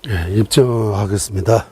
예, 입증하겠습니다.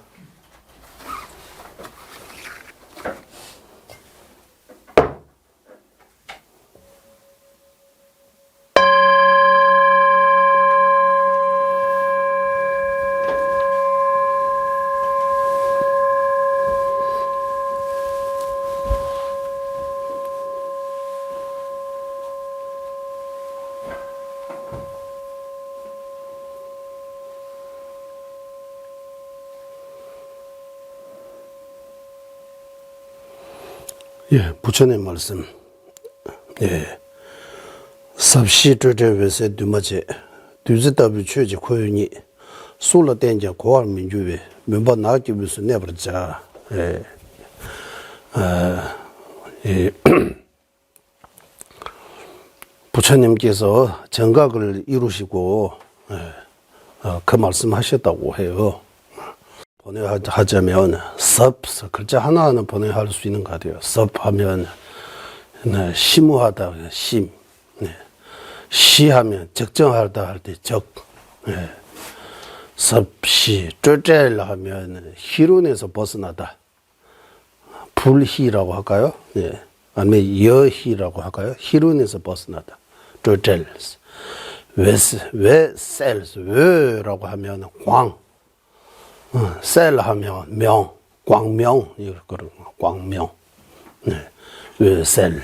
예, 부처님 말씀. 예. 섭시 저제 외세 두마제 두즈다비 최지 고윤이 솔라 땡자 고알 민주에 면바 나기 위해서 내버렸자. 예. 예. 부처님께서 정각을 이루시고 그 말씀하셨다고 해요. 번역하자면 섭 글자 하나하나 번역할 수 있는 것 같아요. 섭하면 심우하다 심, 시하면 적정하다 할 때 적, 섭시 쫄짤 하면 희론에서 벗어나다, 불희라고 할까요? 아니면 여희라고 할까요? 희론에서 벗어나다, 쫄짤. 왜셀 왜라고 하면 광. 셀 하면 명, 광명, 이런 광명. 셀.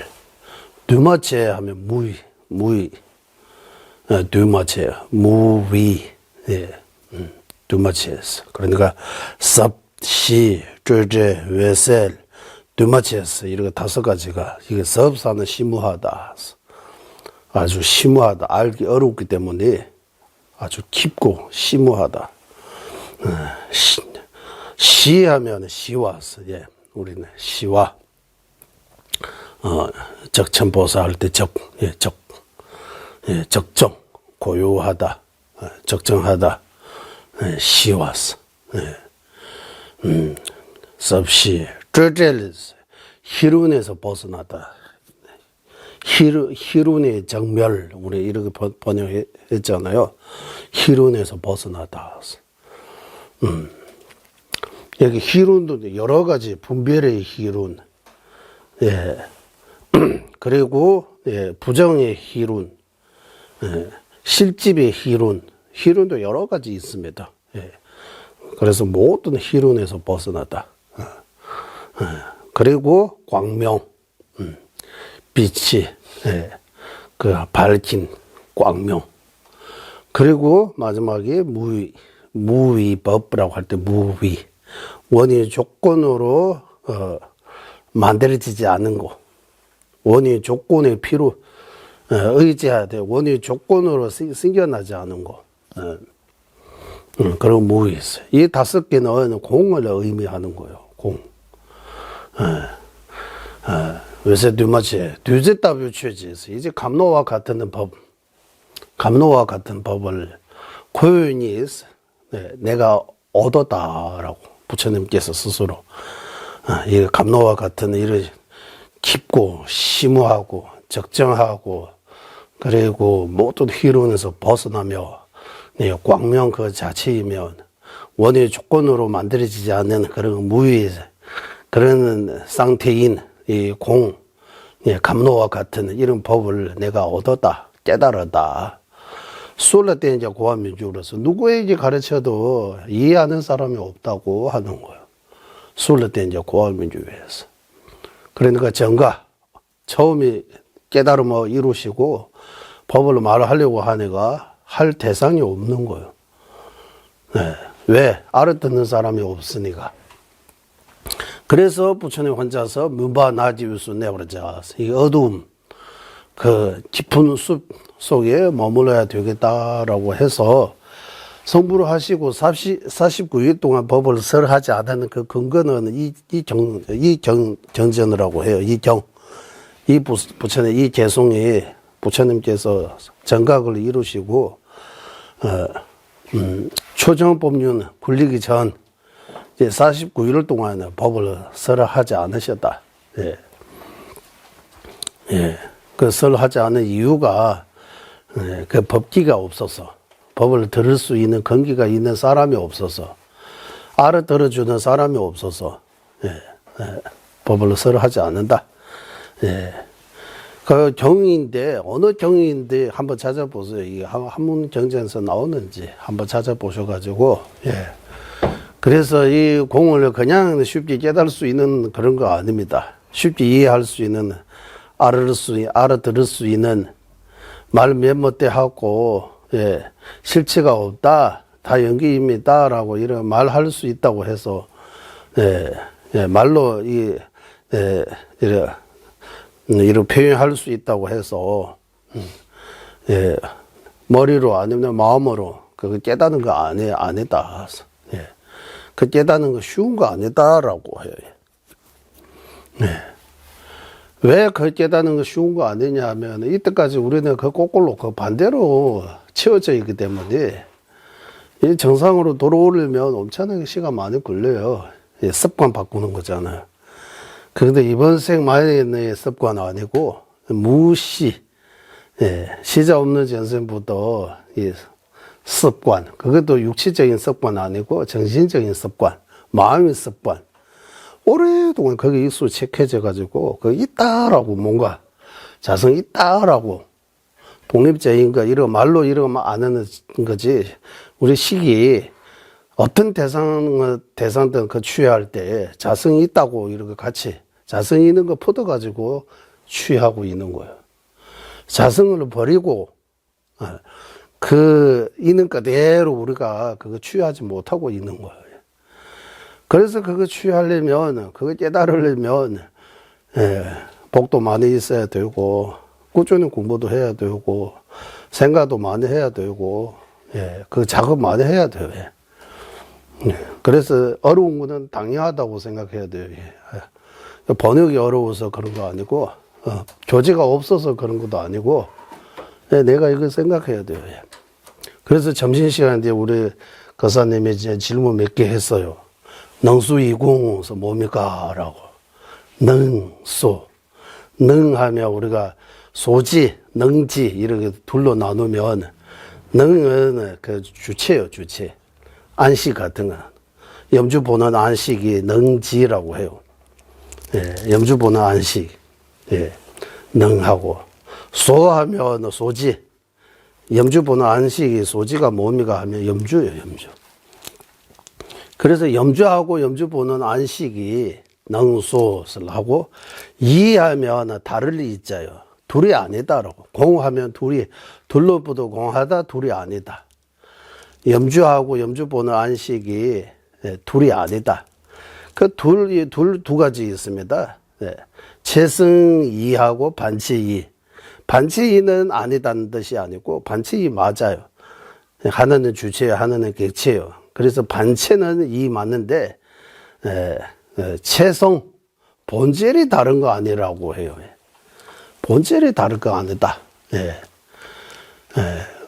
두마체 하면 무위. 두마체, 무위. 두마체스. 그러니까 섭, 시, 쫄제, 외셀, 두마체스. 이렇게 5가지가, 이게 섭사는 심무하다. 아주 심무하다. 알기 어렵기 때문에 아주 깊고 심무하다. 시하면 시와, 예, 우리는 시와, 적천보사 할 때 적정, 고요하다, 적정하다, 시와스, 섭시, 쩌젤, 희룬에서 벗어나다, 희룬의 정멸, 우리 이렇게 번역했잖아요. 희룬에서 벗어나다. 여기 희룬도 여러 가지 분별의 희룬, 예, 그리고 예, 부정의 희룬, 실집의 희룬, 희룬도 여러 가지 있습니다. 예, 그래서 모든 희룬에서 벗어나다. 그리고 광명, 빛이, 예, 그 밝힌 광명. 그리고 마지막에 무위법이라고 할 때 무위. 원인의 조건으로, 만들어지지 않은 거. 원인의 조건에 의지해야 돼. 원인의 조건으로 생겨나지 않은 거. 그리고 무위 있어요. 이 5개는 공을 의미하는 거예요. 공. 외세 두마체, 두제답유 취지에서 이제 감노와 같은 법을 고연히 내가 얻었다라고 부처님께서 스스로 이 감노와 같은 이런 깊고 심오하고 적정하고 그리고 모든 희론에서 벗어나며 광명 그 자체이면 원의 조건으로 만들어지지 않는 그런 무의 그런 상태인 이 공, 감노와 같은 이런 법을 내가 얻었다, 깨달았다. 솔라 때 이제 고아민주로서 누구에게 가르쳐도 이해하는 사람이 없다고 하는 거예요. 솔라 때 이제 고아민주에서. 그러니까 정가, 처음에 깨달음을 이루시고 법을 말하려고 하니까 할 대상이 없는 거예요. 왜? 알아듣는 사람이 없으니까. 그래서 부처님 혼자서 문바 나지우스 내버려져. 이 어두움, 그 깊은 숲 속에 머물러야 되겠다라고 해서 성불을 하시고 49일 동안 법을 설하지 않은 그 근거는 이경전이라고 해요. 이 부처님, 이 개송이 부처님께서 정각을 이루시고, 초정법륜 굴리기 전, 이제 49일 동안 법을 설하지 않으셨다. 예. 예. 그 설하지 않은 이유가, 그 법기가 없어서, 법을 들을 수 있는 근기가 있는 사람이 없어서, 알아들어주는 사람이 없어서, 법을 설하지 않는다. 예. 그 경위인데, 어느 경위인데 한번 찾아보세요. 이게 한문 경전에서 나오는지 한번 찾아보셔가지고, 예. 그래서 이 공을 그냥 쉽게 깨달을 수 있는 그런 거 아닙니다. 쉽게 이해할 수 있는, 알아들을 수 있는 말 몇 못대 하고, 예. 실체가 없다. 다 연기입니다. 라고 이런 말할 수 있다고 해서, 말로 이런 표현할 수 있다고 해서, 머리로 아니면 마음으로 그거 깨닫는 거 아니다. 그 깨닫는 거 쉬운 거 아니다라고 해요. 왜 그 깨닫는 거 쉬운 거 아니냐 하면, 이때까지 우리는 그 거꾸로 그 반대로 채워져 있기 때문에, 이 정상으로 돌아오려면 엄청나게 시간 많이 걸려요. 습관 바꾸는 거잖아요. 그런데 이번 생만의 습관은 아니고, 무시, 시자 없는 전생부터 이 습관, 그것도 육체적인 습관 아니고 정신적인 습관, 마음의 습관. 오랫동안 거기에 익숙해져가지고, 그 있다라고 뭔가, 자성 있다라고, 독립적인 거, 이런 말로 이런 거 안 하는 거지. 우리 식이 어떤 대상든 그 취할 때 자성이 있다고 이렇게 같이, 자성이 있는 거 퍼져가지고 취하고 있는 거예요. 자성을 버리고, 그 있는 그대로 우리가 그거 취하지 못하고 있는 거예요. 그래서 그거 취하려면, 그거 깨달으려면, 복도 많이 있어야 되고, 꾸준히 공부도 해야 되고, 생각도 많이 해야 되고, 그 작업 많이 해야 돼요. 그래서 어려운 거는 당연하다고 생각해야 돼요. 번역이 어려워서 그런 거 아니고, 교재가 없어서 그런 것도 아니고, 내가 이걸 생각해야 돼요. 그래서 점심시간에 우리 거사님이 이제 질문 몇 개 했어요. 능수이공서 뭡니까? 라고. 능수. 능하면 우리가 소지, 능지, 이렇게 둘로 나누면, 능은 그 주체요, 주체. 안식 같은 거. 염주 보는 안식이 능지라고 해요. 염주 보는 안식. 능하고. 소하면 소지. 염주 보는 안식이 소지가 뭡니까? 하면 염주예요, 염주. 그래서 염주하고 염주 보는 안식이 능소를 하고, 이하면 다를 리 있자요. 둘이 아니다라고. 공하면 둘로부터 공하다, 둘이 아니다. 염주하고 염주 보는 안식이 둘이 아니다. 그 두 가지 있습니다. 채승이하고 반치이. 반치이는 아니다는 뜻이 아니고, 반치이 맞아요. 하나는 주체예요, 하나는 객체예요. 그래서 반체는 이 맞는데, 체성, 본질이 다른 거 아니라고 해요. 본질이 다른 거 아니다.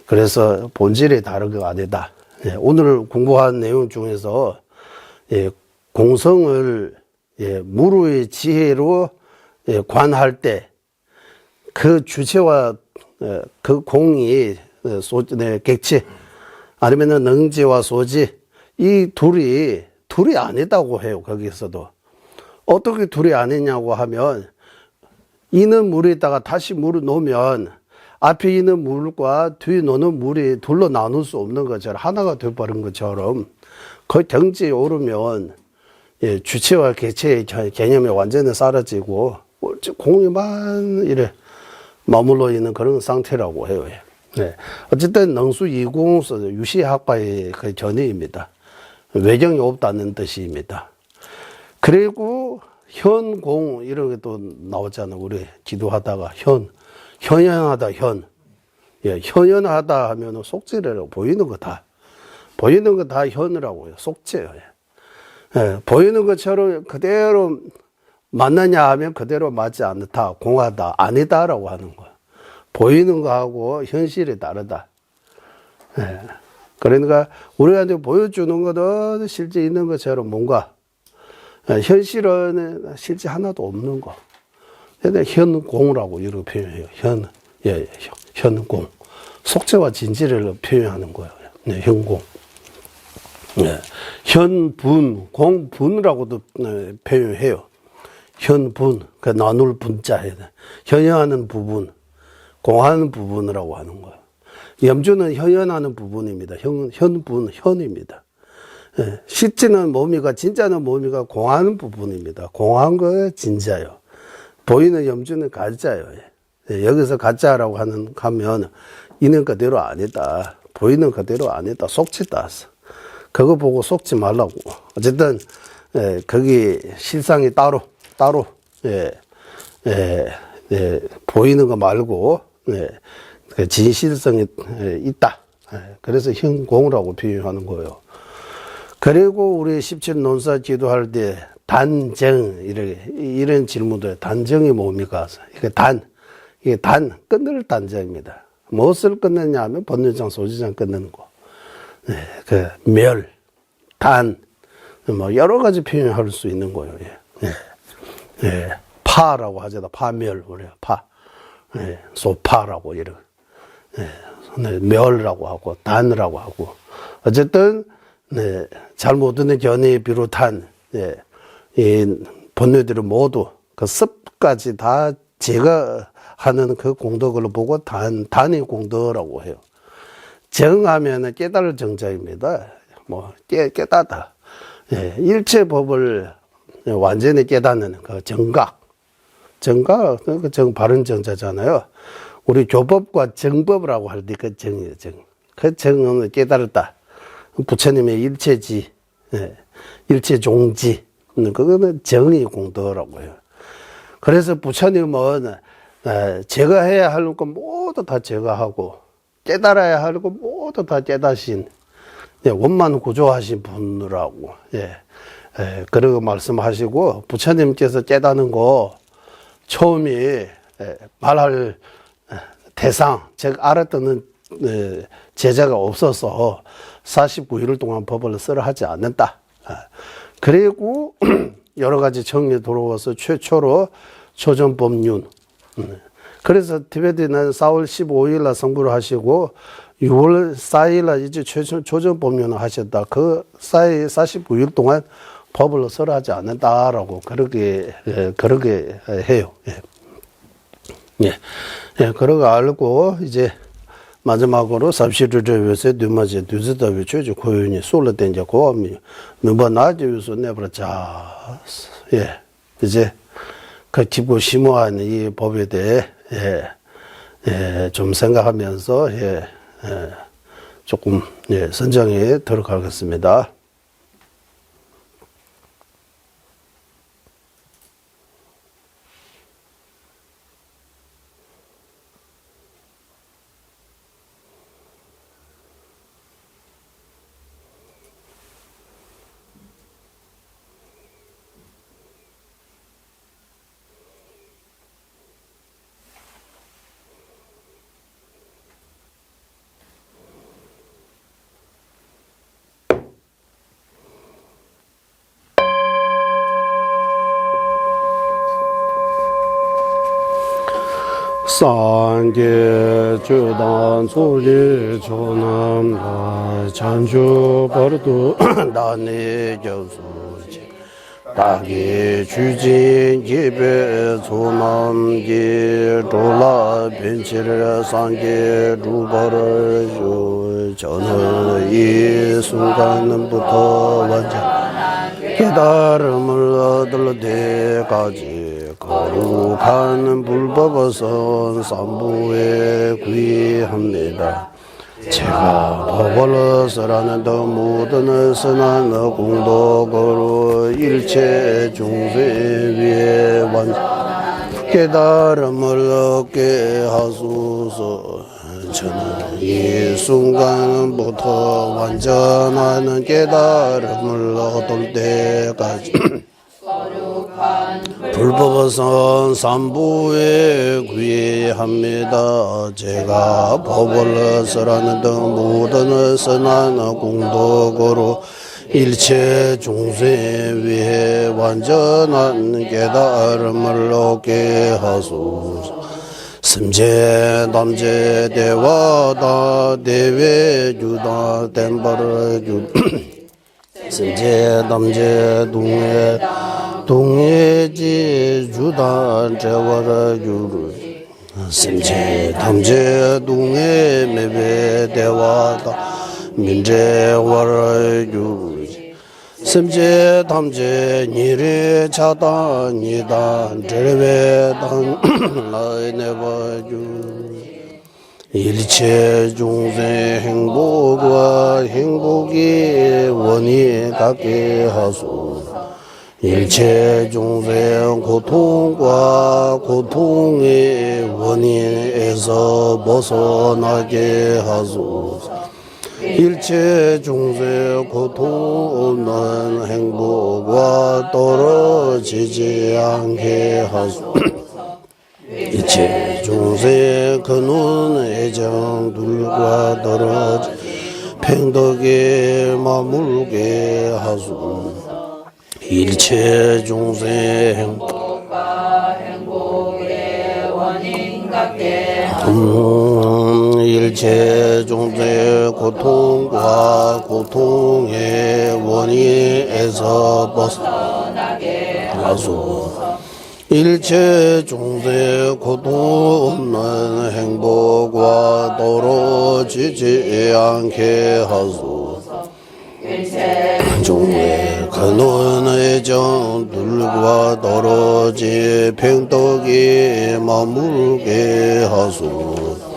그래서 본질이 다른 거 아니다. 오늘 공부한 내용 중에서, 공성을, 무르의 지혜로 관할 때, 그 주체와 그 공이 객체, 아니면은 능지와 소지, 이 둘이 아니다고 해요. 거기서도. 어떻게 둘이 아니냐고 하면, 있는 물에다가 다시 물을 놓으면 앞에 있는 물과 뒤에 놓는 물이 둘로 나눌 수 없는 것처럼, 하나가 되어버린 것처럼, 그 경지에 오르면 주체와 객체의 개념이 완전히 사라지고 공이만 이래 머물러 있는 그런 상태라고 해요. 어쨌든 능수이공서 유시학파의 그 견해입니다. 외경이 없다는 뜻입니다. 그리고 현공 이런 게 또 나오잖아요. 우리 기도하다가 현현하다, 현. 예, 현현하다 하면 속죄래라고 보이는 거 다. 보이는 거 다 현이라고요. 속죄예요. 예, 보이는 것처럼 그대로 맞느냐 하면 그대로 맞지 않다, 공하다, 아니다라고 하는 거야. 보이는 거하고 현실이 다르다. 예. 그러니까 우리가 이제 보여주는 것은 실제 있는 것처럼 뭔가 현실은 실제 하나도 없는 거. 현공이라고 이렇게 표현해요. 예, 현공. 속죄와 진실을 표현하는 거예요. 네, 현공. 네, 현분, 공분이라고도 표현해요. 현분, 그 나눌 분자에 현현하는 부분, 공하는 부분이라고 하는 거예요. 염주는 현현하는 부분입니다. 현분, 현입니다. 예, 실제는 몸이가, 진짜는 몸이가 공하는 부분입니다. 공한 거 진짜요. 보이는 염주는 가짜요. 예, 여기서 가짜라고 하면 있는 그대로 아니다. 보이는 그대로 아니다. 속지다. 그거 보고 속지 말라고. 어쨌든 예, 거기 실상이 따로 보이는 거 말고 그 진실성이 있다. 그래서 현공이라고 표현하는 거예요. 그리고 우리 17 논사 기도할 때 단정 이런 질문도 단정이 뭡니까? 이게 끊을 단정입니다. 무엇을 끊느냐 하면 번뇌장, 소지장 끊는 거. 그 멸, 단, 뭐 여러 가지 표현할 수 있는 거예요. 파라고 하잖아. 파멸 그래요. 파, 소파라고 이런. 멸이라고 하고 단이라고 하고. 어쨌든 잘못 듣는 견해에 비롯한 이 번뇌들을 모두 그 습까지 다 제거하는 그 공덕을 보고 단의 공덕이라고 해요. 정하면은 깨달을 정자입니다. 뭐 깨닫다. 일체 법을 완전히 깨닫는 그 정각, 그 바른 정자잖아요. 우리 교법과 정법이라고 할 때 그 정이에요. 그 정은 깨달았다. 부처님의 일체지, 일체종지, 그거는 정의 공덕이라고 해요. 그래서 부처님은 제거해야 할 것 모두 다 제거하고 깨달아야 할 것 모두 다 깨닫신 원만 구조하신 분이라고 그러고 말씀하시고, 부처님께서 깨닫는 거 처음에 말할 대상, 즉 알아듣는 제자가 없어서 49일을 동안 법을 쓰라 하지 않는다. 그리고 여러 가지 정리에 들어와서 최초로 조전법륜. 그래서 티베트는 4월 15일 날 성불을 하시고 6월 4일 날 이제 조전법륜을 하셨다. 그 사이 49일 동안 법을 쓰라 하지 않는다라고 그렇게 해요. 그러고 알고 이제 마지막으로 삽시르르에서 누마제 두즈다비 최저 고윤이 솔로된자 고함이 몇번 나지면서 내버려자. 이제 그 깊고 심오한 이 법에 대해 좀 생각하면서 조금 선정에 들어가겠습니다. 상계 주단 소리 조남다 chanju bardu dani gyasuji dagi chujin gibe sonam gi dola benchir sange rubar ju chana yi sungan부터 완전 깨달음을 얻을 때까지 거룩한 불법어선 삼부에 귀합니다. 제가 법을 쓰라는 더 모든 선한 공덕으로 일체 중세 위에 깨달음을 얻게 하소서. 저는 이 순간부터 완전한 깨달음을 얻을 때까지 불법선 삼부에 구애합니다. 제가 법을 설하는 등 모든 선한 공덕으로 일체 중생 위해 완전한 깨달음을 얻게 하소서. 심제 남제 대와다 대외 주다 덴바르 주 심제 남제 동해지 주다 제와르 주 심제 남제 동해 메베 대와다 민제와르 주 심제 담제 니레 차다 니다 제베단 라이네바주 일체 중생 행복과 행복이 원이 갖게 하소서. 일체 중생 고통과 고통의 원인에서 벗어나게 하소서. 일체 중생 고통 없는 행복과 떨어지지 않게 하소서. 일체 중생 근원 애정들과 떨어지 팽덕에 머물게 하소서. 일체 중생 행복과 행복의 원인 같게 하소서. 일체 중생 고통과 고통의 원인에서 벗어나게 하소서. 일체 중생 고통 없는 행복과 떨어지지 않게 하소서. 일체 중생 근원 애정들과 떨어지 팽덕이 머물게 하소서.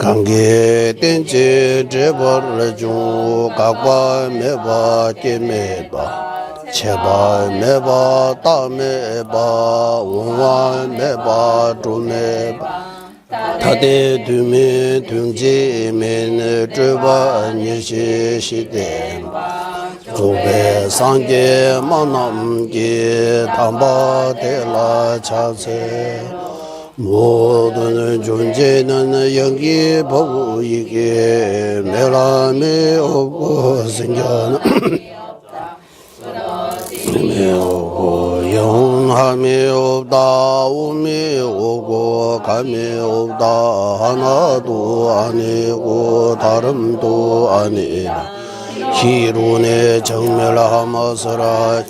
관계된지 제벌주 각과 매바 깨매바 제발 매바 따매바 원완 매바 조매바 타대 두미 둥지면 주바 니시시대 조배 상계 만남기 담바대라 차세 모든 존재는 영기 보이게 매람이 없고 생겨나 영함이 없다 음이 오고 감이 없다 하나도 아니고 다름도 아니라 희론의 정멸하마서라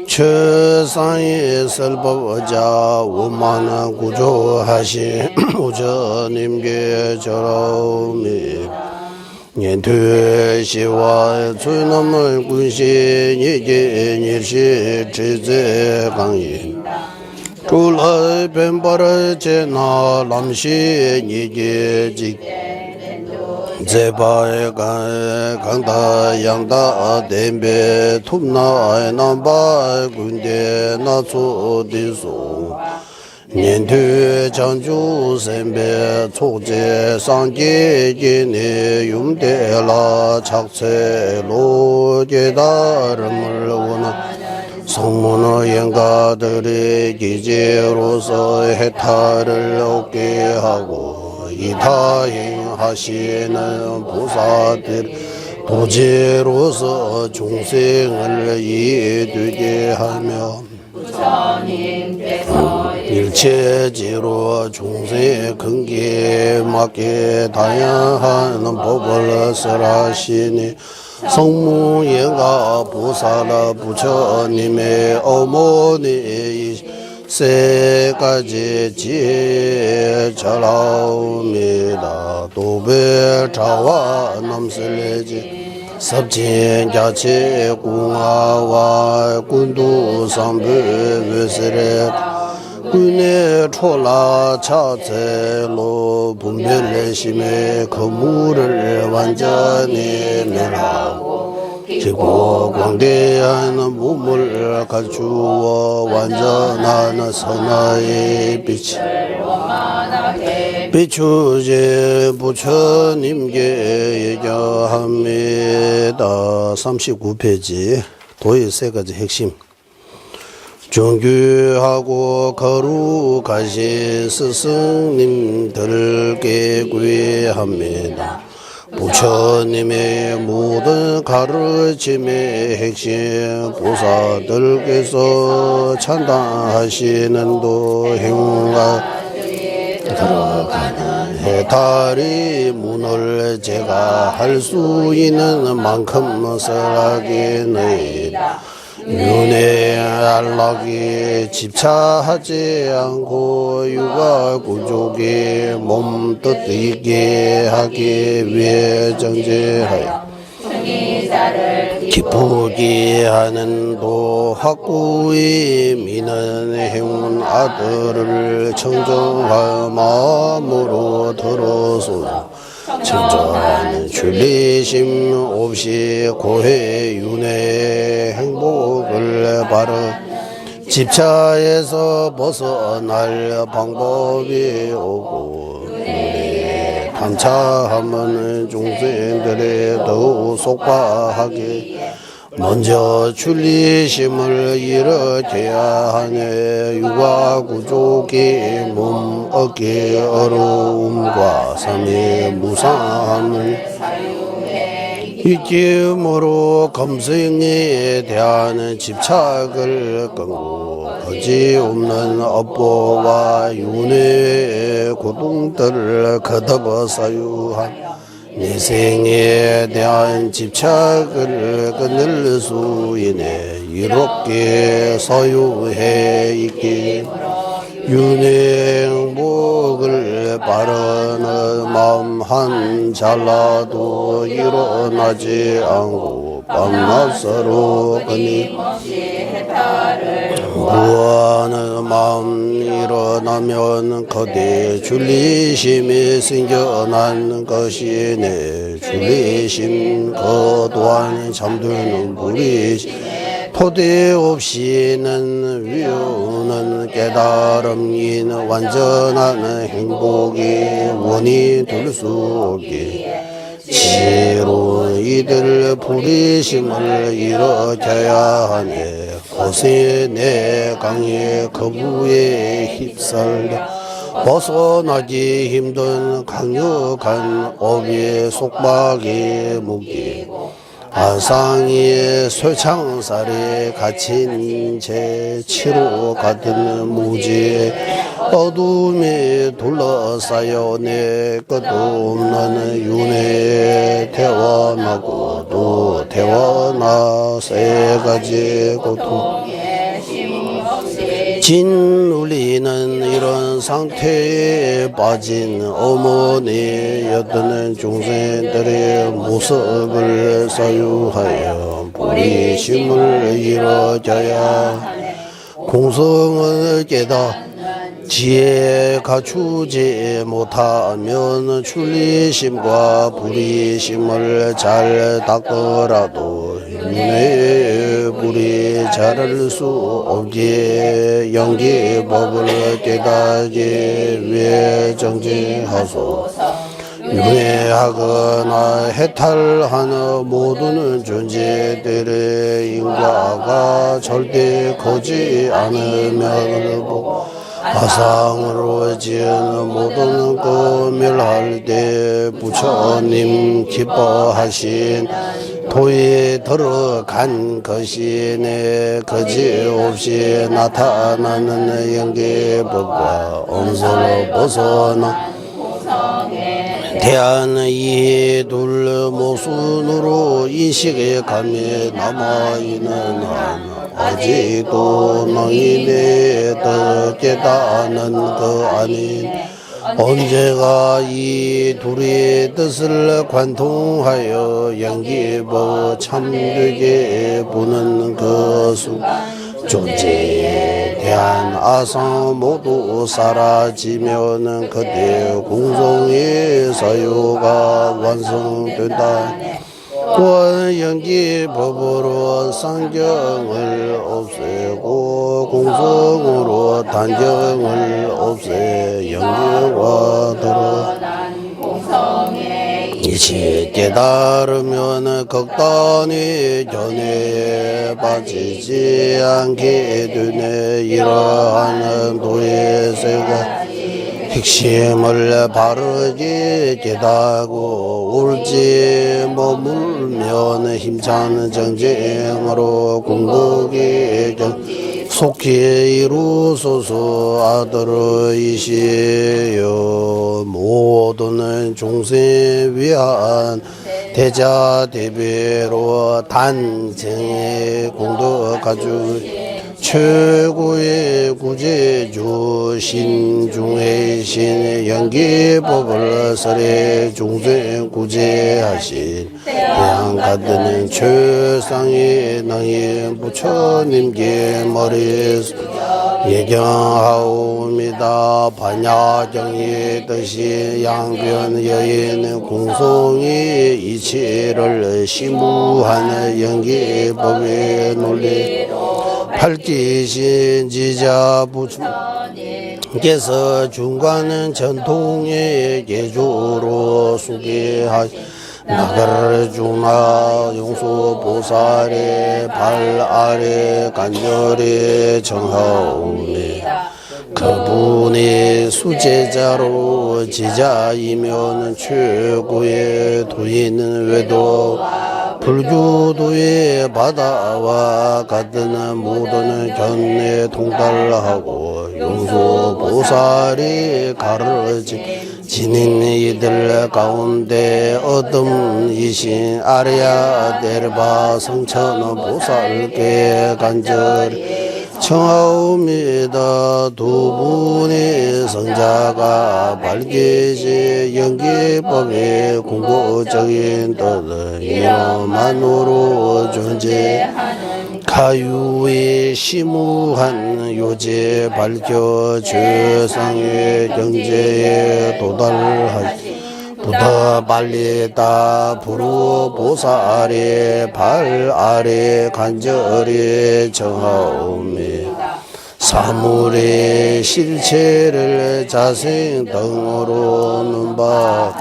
최상의 설법자 원만한 구조하신 우저님께 절하오니 년퇴시와 주남을 군신이게 일시 지제 강인 둘의 뱀바를 제나 남신이게 직 제바의 강다 양다 댐베 툼나 남바 군대 나초디소 년퇴 장주 선배 초제 상계기네 윤대라 착세로 깨달음을 원한 성문의 영가들의 기제로서 해탈을 얻게 하고 이타행하시는 보살들 도제로서 중생을 이해되게 하며 일체지로 중생의 근기에 맞게 다양한 법을 설하시니 성무예가 보살 부처님의 어머니 세 가지 지혜 절하옵니다. 도배자와 남슬레지 섭진자체 공화와 군두상부 외세레 군의 초라 차체로 분별내심의 거물을 완전히 멸하고 지고 광대한 몸을 갖추어 완전한 선하의 빛을 비추제 부처님께 예견합니다. 39페이지 도의 세 가지 핵심. 정규하고 거룩하신 스승님들께 구애합니다. 부처님의 모든 가르침의 핵심 보사들께서 찬당하시는 도행과 들어가는 해탈의 문을 제가 할 수 있는 만큼 설하겠나이다. 윤회 안락에 집착하지 않고 육아 구족의 몸뜻 있게 하기 위해 정제하여 기쁘게 하는 도 확고히 미는 행운 아들을 청정할 마음으로 들어서 청정하는 출리심 없이 고해 윤회 행복을 바라 집차에서 벗어날 방법이 오고 감차하면 중생들의 더욱 속박하게 먼저 출리심을 일으켜야 하네. 육아구족의 몸 얻기 어려움과 삶의 무상함을 잊음으로 검생에 대한 집착을 끊고 거지없는 업보와 윤회의 고통들을 거듭 사유한 내생에 대한 집착을 끊을 수 있네. 이롭게 소유해 있기 윤회 행복을 바라는 마음 한 잘라도 일어나지 않고 밤낮으로 끊임없이 구하는 마음 일어나면 거대 출리심이 생겨난 것이네. 출리심 그 또한 잠드는 불이시 토대 없이는 위우는 깨달음인 완전한 행복의 원이 될 수 없게 지로 이들 불의심을 일으켜야 하네. 거세 내 강의 거부에 휩쓸려 벗어나기 힘든 강력한 업의 속박에 묶이 아상의 쇠창살에 갇힌 제 치로 같은 무지의 어둠이 둘러싸여 내 것도 없는 윤회에 태어나고 또 태어나 세 가지 고통 진울리는 이런 상태에 빠진 어머니였던 중생들의 모습을 사유하여 불의심을 이뤄져야 공성을 깨닫 지혜 갖추지 못하면 출리심과 불의심을 잘 닦더라도 윤회의 불이 자랄 수 없기에 영기법을 깨닫기 위해 정진하소서. 윤회하거나 해탈하는 모든 존재들의 인과가 절대 거지 않으면 화상으로 지은 모든 금일할 때 부처님 기뻐하신 도에 들어간 것이 내 거지없이 나타나는 영계법과 엄서로 벗어나 대한 이둘 모순으로 인식에 감에 남아있는 한 아직도 너희네 더 깨닫는 그 아닌 언제가 이 둘의 뜻을 관통하여 영기법 참되게 보는 그 존재에 대한 아상 모두 사라지면 그때 공성의 사유가 완성된다. 권연기 법으로 상경을 없애고 공성으로 단경을 없애 영계와 드러난 공성에 이치 깨달으면 극단의 견해에 빠지지 않게 되네. 이러한 도에서가 핵심을 바르게 깨닫고 옳지 머물면 힘찬 정쟁으로 궁극의 속히 이루소서. 아들이시여 모든 중생 위한 대자 대비로 단쟁의 공덕 가주 최고의 구제주 신중의 신 연기법을 설해 중생 구제하신 태양 같은 최상의 능인 부처님께 머리 예경하옵니다. 반야경의 뜻이 양변 여인 공성의 이치를 심무하는 연기법의 논리로 팔기신 지자 부처님께서 중간은 전통의 예조로 소개하시 나가르주나 용수보살의 발 아래 간절히 정하옵니다. 그분이 수제자로 지자이면 최고의 도인 외도 불교도의 바다와 같은 모든 견해 통달하고 용수보살이 가르친 지닌 이들 가운데 어둠이신 아리아 데르바 성천 보살께 간절히 청하옵니다. 두 분의 성자가 밝히신 연기법의 궁극적인 뜻은 이름만으로 존재하는 가유의 심무한 요제 밝혀 최상의 경제에 도달하시 부다 발리다 부르 보살의 발 아래 간절히 정하옵니다. 사물의 실체를 자생 등으로 눈바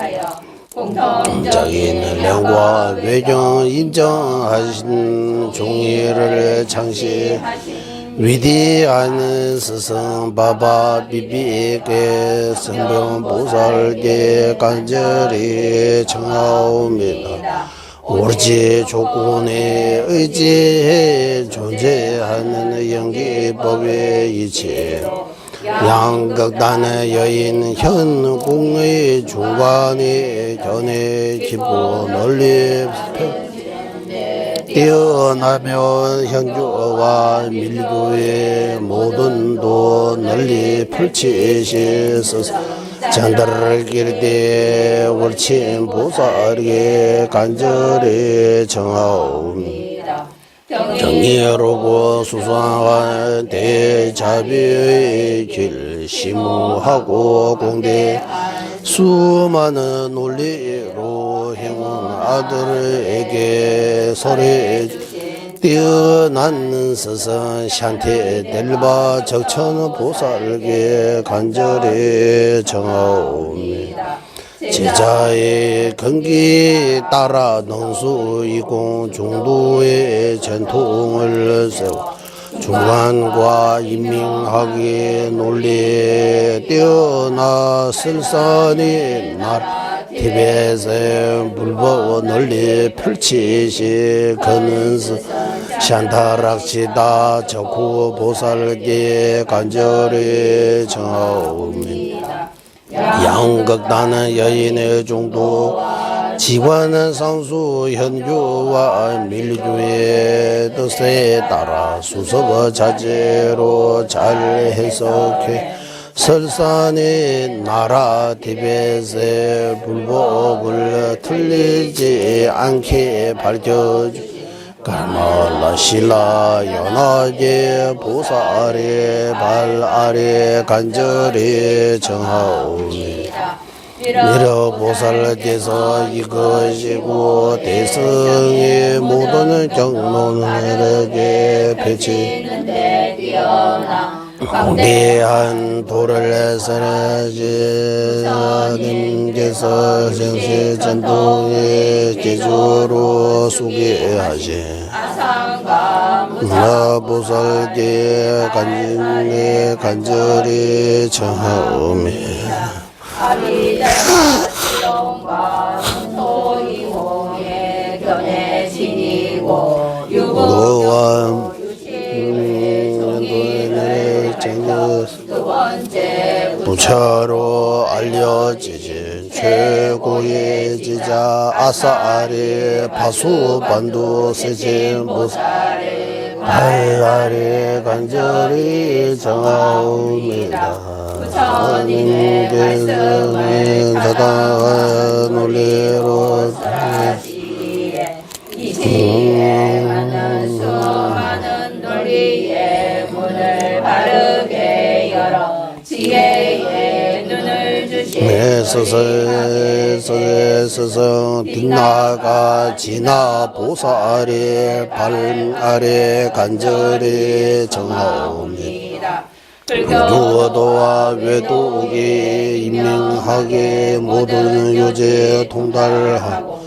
공적인 령과 외경 인정하신 종이를 창시하신 위대한 스승 바바 비비에게 성병보살께 간절히 청하옵니다. 오로지 조건에 의지해 존재하는 연기법의 이치 양극단의 여인 현궁의 중간에 견해 기보 널리 뛰어나면 현교와 밀교의 모든 도 널리 펼치시서 전달을 기르되 월침 보살에게 간절히 정하옵니다. 정의로고 수상한 대자비의 길 심무하고 공대 수많은 논리로 행운 아들에게 설해 뛰어난 스승 샨테 델바 적천 보살에게 간절히 정하옵니다. 제자의 근기에 따라 능수 이공 중도의 전통을 세워 중간과 인민학의 논리에 뛰어나 설산이 날 티벳의 불법 논리 펼치시 그는스 샨타락시다 적후 보살께 간절히 정하옵니다. 양극단은 여인의 중도 지관은 상수 현교와 밀교의 뜻에 따라 수섭 자제로 잘 해석해 설산의 나라 티벳의 불법을 틀리지 않게 밝혀주 가말라 신라 연하게 보살의 발 아래 간절히 정하옵니다. 미러보살께서 이것이고 대성의 모든 경로들에게 펼치는데 뛰어나 광대한 도를 사라지님께서 정시 전통의 제주로 수기하신 무라보살께 간증에 간절히 청하오며 아비자시롱과 소이호의 견해 지니고 유고와 유치의 두 번째 부처로 알려지신 최고의 지자 아사아리 파수반도 세진 보살의 발아래 간절히 정하옵니다. 부처님의 말씀을 자다가 논리로 하시기에 이 시에 맞는 수많은 논리의 문을 바르게 열어 지혜의 눈을 주시네. 서서 뒷나가 지나 보살의 발 아래 간절히 정하옵니다. 불교도와 외도에 임명하게 모든 요제 통달하고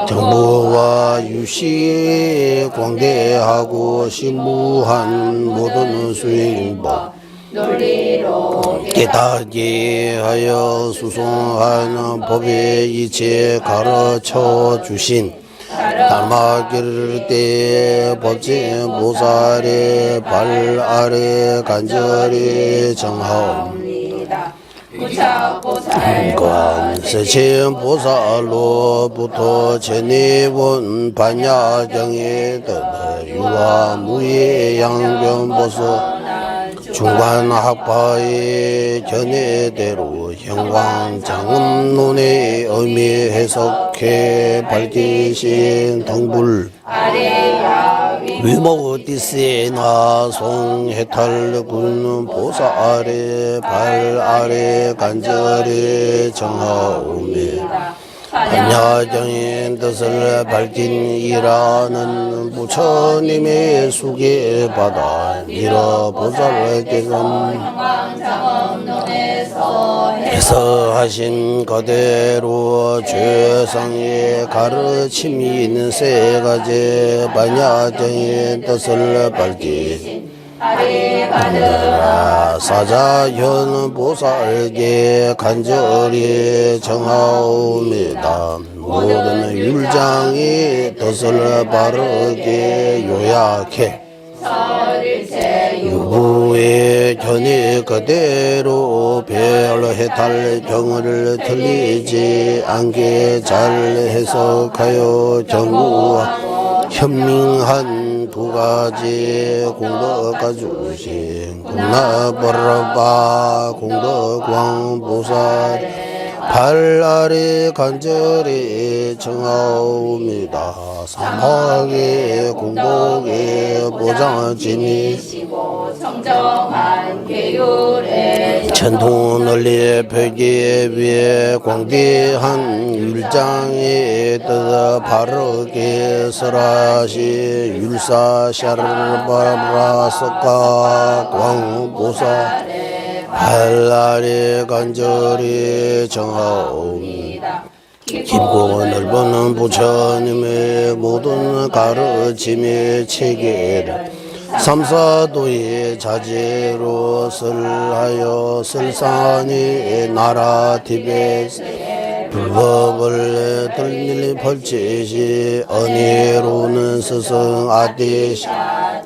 정보와 유시에 광대하고 신무한 모든 수행법 논리로 깨닫게 하여 수송하는 법에 이체 가르쳐 주신 달마길 때 법진 보살의 발 아래 간절히 정하옵니다. 관세친 보살로부터 전이본 반야경에 떠나 유아 무예 양변보서 중관학파의 견해대로 형광장음론의 의미 해석해 밝히신 덩불 위모디스나 송해탈군 보살의 발 아래 간절히 정하오며 반야경의 뜻을 밝힌 이라는 부처님의 수계받아 미러보살께서 해석하신 그대로 최상의 가르침이 있는 세 가지 반야경의 뜻을 밝힌 사자현 보살께 간절히 정하옵니다. 모든 율장의 뜻을 바르게 요약해 유부의 견해 그대로 별로 해탈 경을 틀리지 않게 잘 해석하여 경구와 현명한 두 가지 공덕가 주신 군나버러바 공덕광보살 발 아래 간절히 정하옵니다. 사막의 공복의 보장지니시고 정정한 계율의 전통 널리 벽에 위에 광대한 율장의 뜻 바르게 설하시 율사샤르바라석가 광보살 발 아래 간절히 정하옵니다. 깊고 넓은 부처님의 모든 가르침의 체계를 삼사도의 자제로 설하여 설산의 나라 티벳 불법을 들밀 벌치시 은혜로는 스승 아디시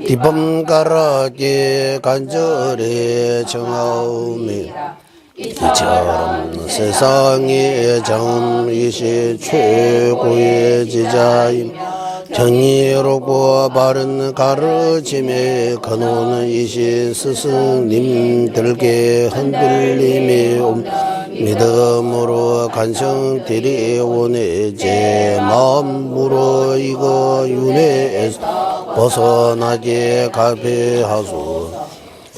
디범가라게 간절히 정하옵니다. 이처럼 세상의 정이시 최고의 지자임 정의롭고 바른 가르침의 근원은 이시 스승님들께 흔들림이 믿음으로 간성들이 오네 제 마음으로 이거 윤회에서 벗어나게 가피하소.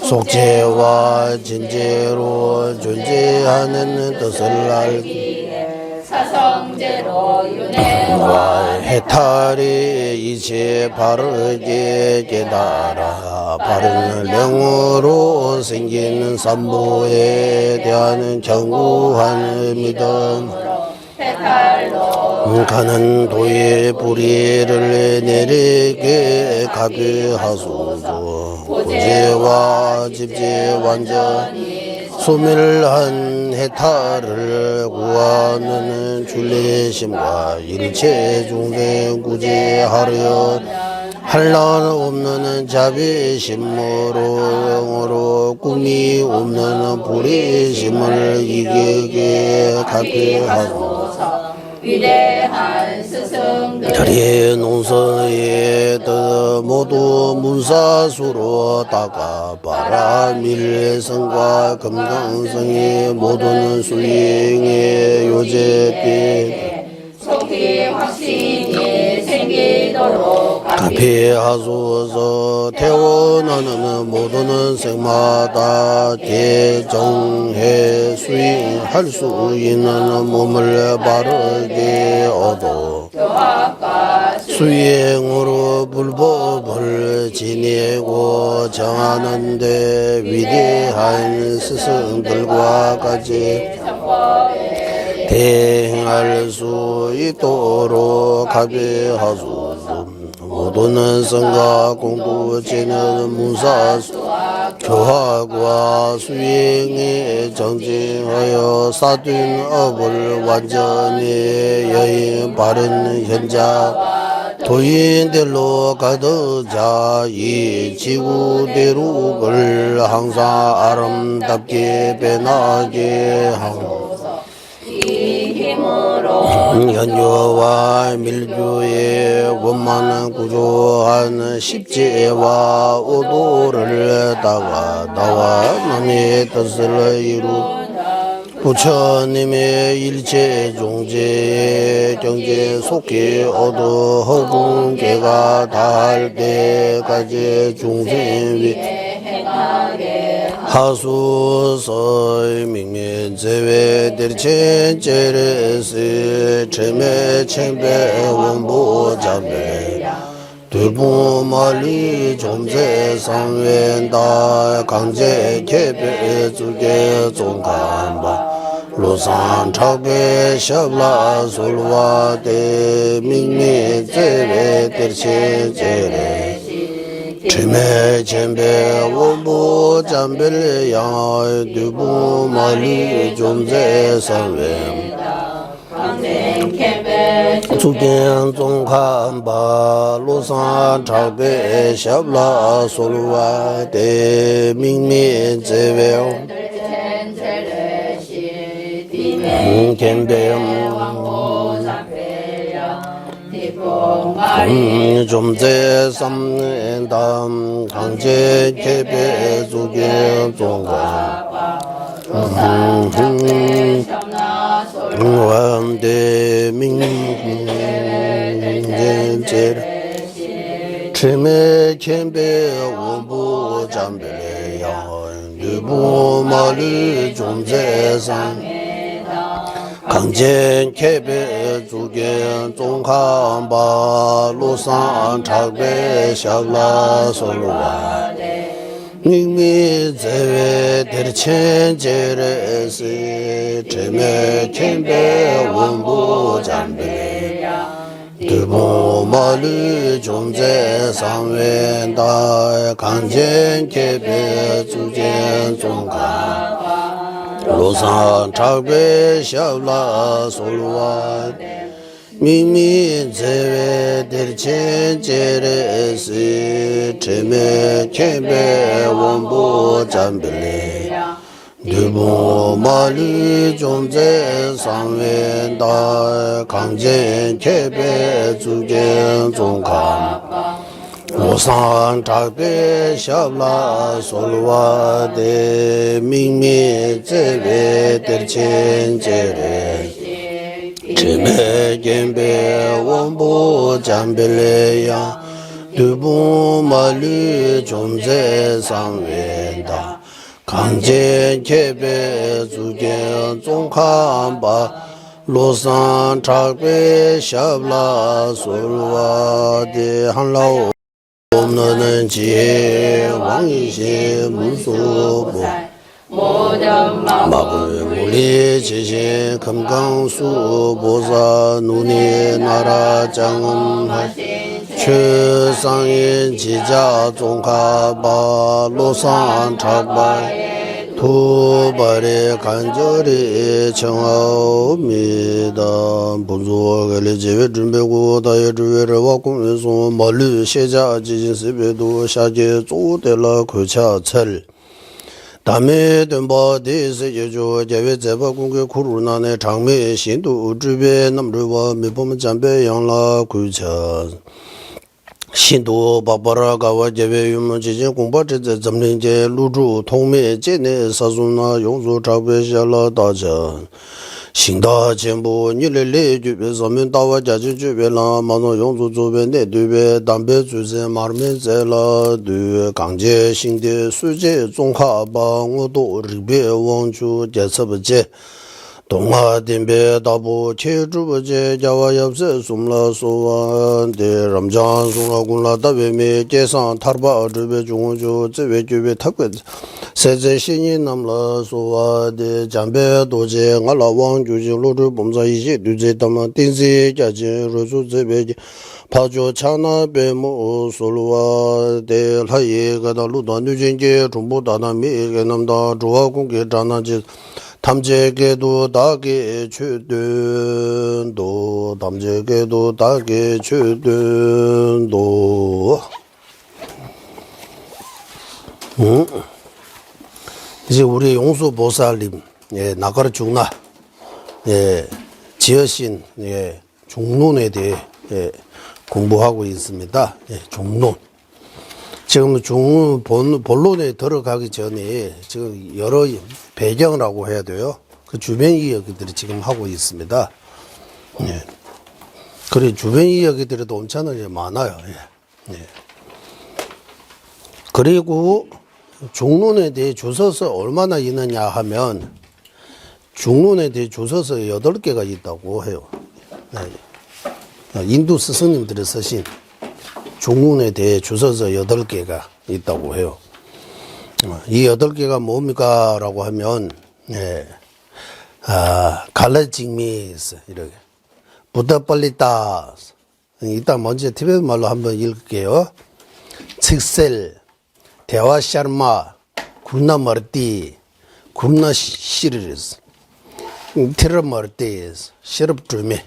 속죄와 진죄로 존재하는 뜻을 알기 형제로 윤회와 해탈이 이제 바르게 깨달아 바른 명으로 생긴 삼보에 대한 견고한 믿음 해탈로 가는 도의 불의를 내리게 가게 하소서. 고제와 집제 완전히 소멸한 해탈을 구하는 줄리심과 일체 중생 구제하려 한란 없는 자비심으로 영으로 꿈이 없는 불의심을 이기게 가게 하소서. 위대한 스승들 자리의 농서의 뜻 모두 문사수로 다가 바라밀성과 금강성의 모든 수행의 요제때 속히 확신이 생기도록 가피하소서. 태어나는 모든 생마다 개정해 수행할 수 있는 몸을 바르게 얻어 교학과 수행으로 불법을 지내고 정하는데 위대한 스승들과 같이 대행할 수 있도록 가비하소서. 모든 성과 공부지는 문사수 교학과 수행에 정진하여 사둔 업을 완전히 여인 바른 현자 도인들로 가득자 이 지구대륙을 항상 아름답게 변하게 하고 이 힘으로 연유와 밀주의 원만한 구조한 십제와 오도를 따가 나와 남의 뜻을 이루 부처님의 일체 종제의 경제 속히 얻어 허공계가 닿을 때까지 중생위 하수서 민민제외 들첸제레스 체메 쳔베 원보자베 두부말리 좀제상웬다 강제 개베 주게 종간바 로산 차베 샤블라 솔와데 민민제외 들첸제레 체메 쳔베 원보 잠벨야 두부 말리 좀제상웬 주견 종칸바 로산 차베 샤블라 솔와 데 민민제외 좀제 삼담 강제 개배 주견 종가 원대 민제 체메 쳔베 원부 잠벨야 누부 마리 좀제상 강제 개배 주견 종칸바 로산 차베 샤블라 솔와 닝미제외 데르첸제레스 체메 쳔베 원부 잠베 두보마리 존재 상웬다 강제 개배 주견 종칸 로산 차베 샤블라 솔와 미미제외 데르첸제레스 체메 쳔베 원보 잠벨레 두보마리 존재 상웬다 강제 개배 주견 종칸 로산 차베 샤블라 솔와 데 미미제외 데르첸제레 체메 쳔베 원보 잠벨레야 두부말리 존재 상웬다 강제 개배 주견 종칸바 로산 작배 샤블라 솔와데 한라오 없는 지혜 왕이시 문수보 모든 마불 물리 지신 금강수 보사 눈이 나라 장엄하신 최상인 지자 종가바 로산 작발 투발의 간절히 청하옵니다. 분수하게 제외 준비고 다의 주회를 와꾸면서 멀리 세자 지진습에도 샤제 쪼대라 그차철 담에 된바 대세제조 제외 제바 공개 쿠르나네 장매 신도 주배 남르와 미범 잠배 양라 그차 신도 바바라가와 제외 유문 지진 공바제 점rin제 루주 통매 제내 사수나 용수 잡배샤라 다자 신다 전부 니레레 주배 서면 다와 자주 주배라 마노 용수 주배 내 주배 담배 주세 마르면제라 두 강제 신대 수제 종하방도 리베 원주 제서버제 동화된배 다보 체주버제 자와엽세 숨라 소완데 람장 송라군라 다베메 계산 타르바 주배 중우주 제외 주배 탁베 세제 신이 남라 소와데 잠배 도제 알라 왕주지 로르 범자 이제 두제 담아 띵지 자진 로주 제베 파조 차나 베모 솔와데 라이가다 루다 누진게 중보다나 미게 남다 조화 공개 자나지 담제게도 다게 주든도 담제게도 다게 주든도 이제 우리 용수 보살님 예 나가르 중나 예 지어신 예 종론에 대해 예 공부하고 있습니다. 예 종론 지금 본론에 들어가기 전에 지금 여러 배경이라고 해야 돼요. 그 주변 이야기들이 지금 하고 있습니다. 예. 그래, 주변 이야기들도 엄청나게 많아요. 예. 예. 그리고 중론에 대해 주서서 얼마나 있느냐 하면 중론에 대해 주서서 8개가 있다고 해요. 예. 인도 스승님들이 쓰신 중론에 대해 주서서 8개가 있다고 해요. 이 8개가 뭡니까? 라고 하면, 예, 갈라징미스, 이렇게. 부다빨리따. 일단 먼저 티베트 말로 한번 읽을게요. 칙셀, 대화샤르마, 굴나마르띠, 굴나시리스, 티르마르띠스, 시럽주미.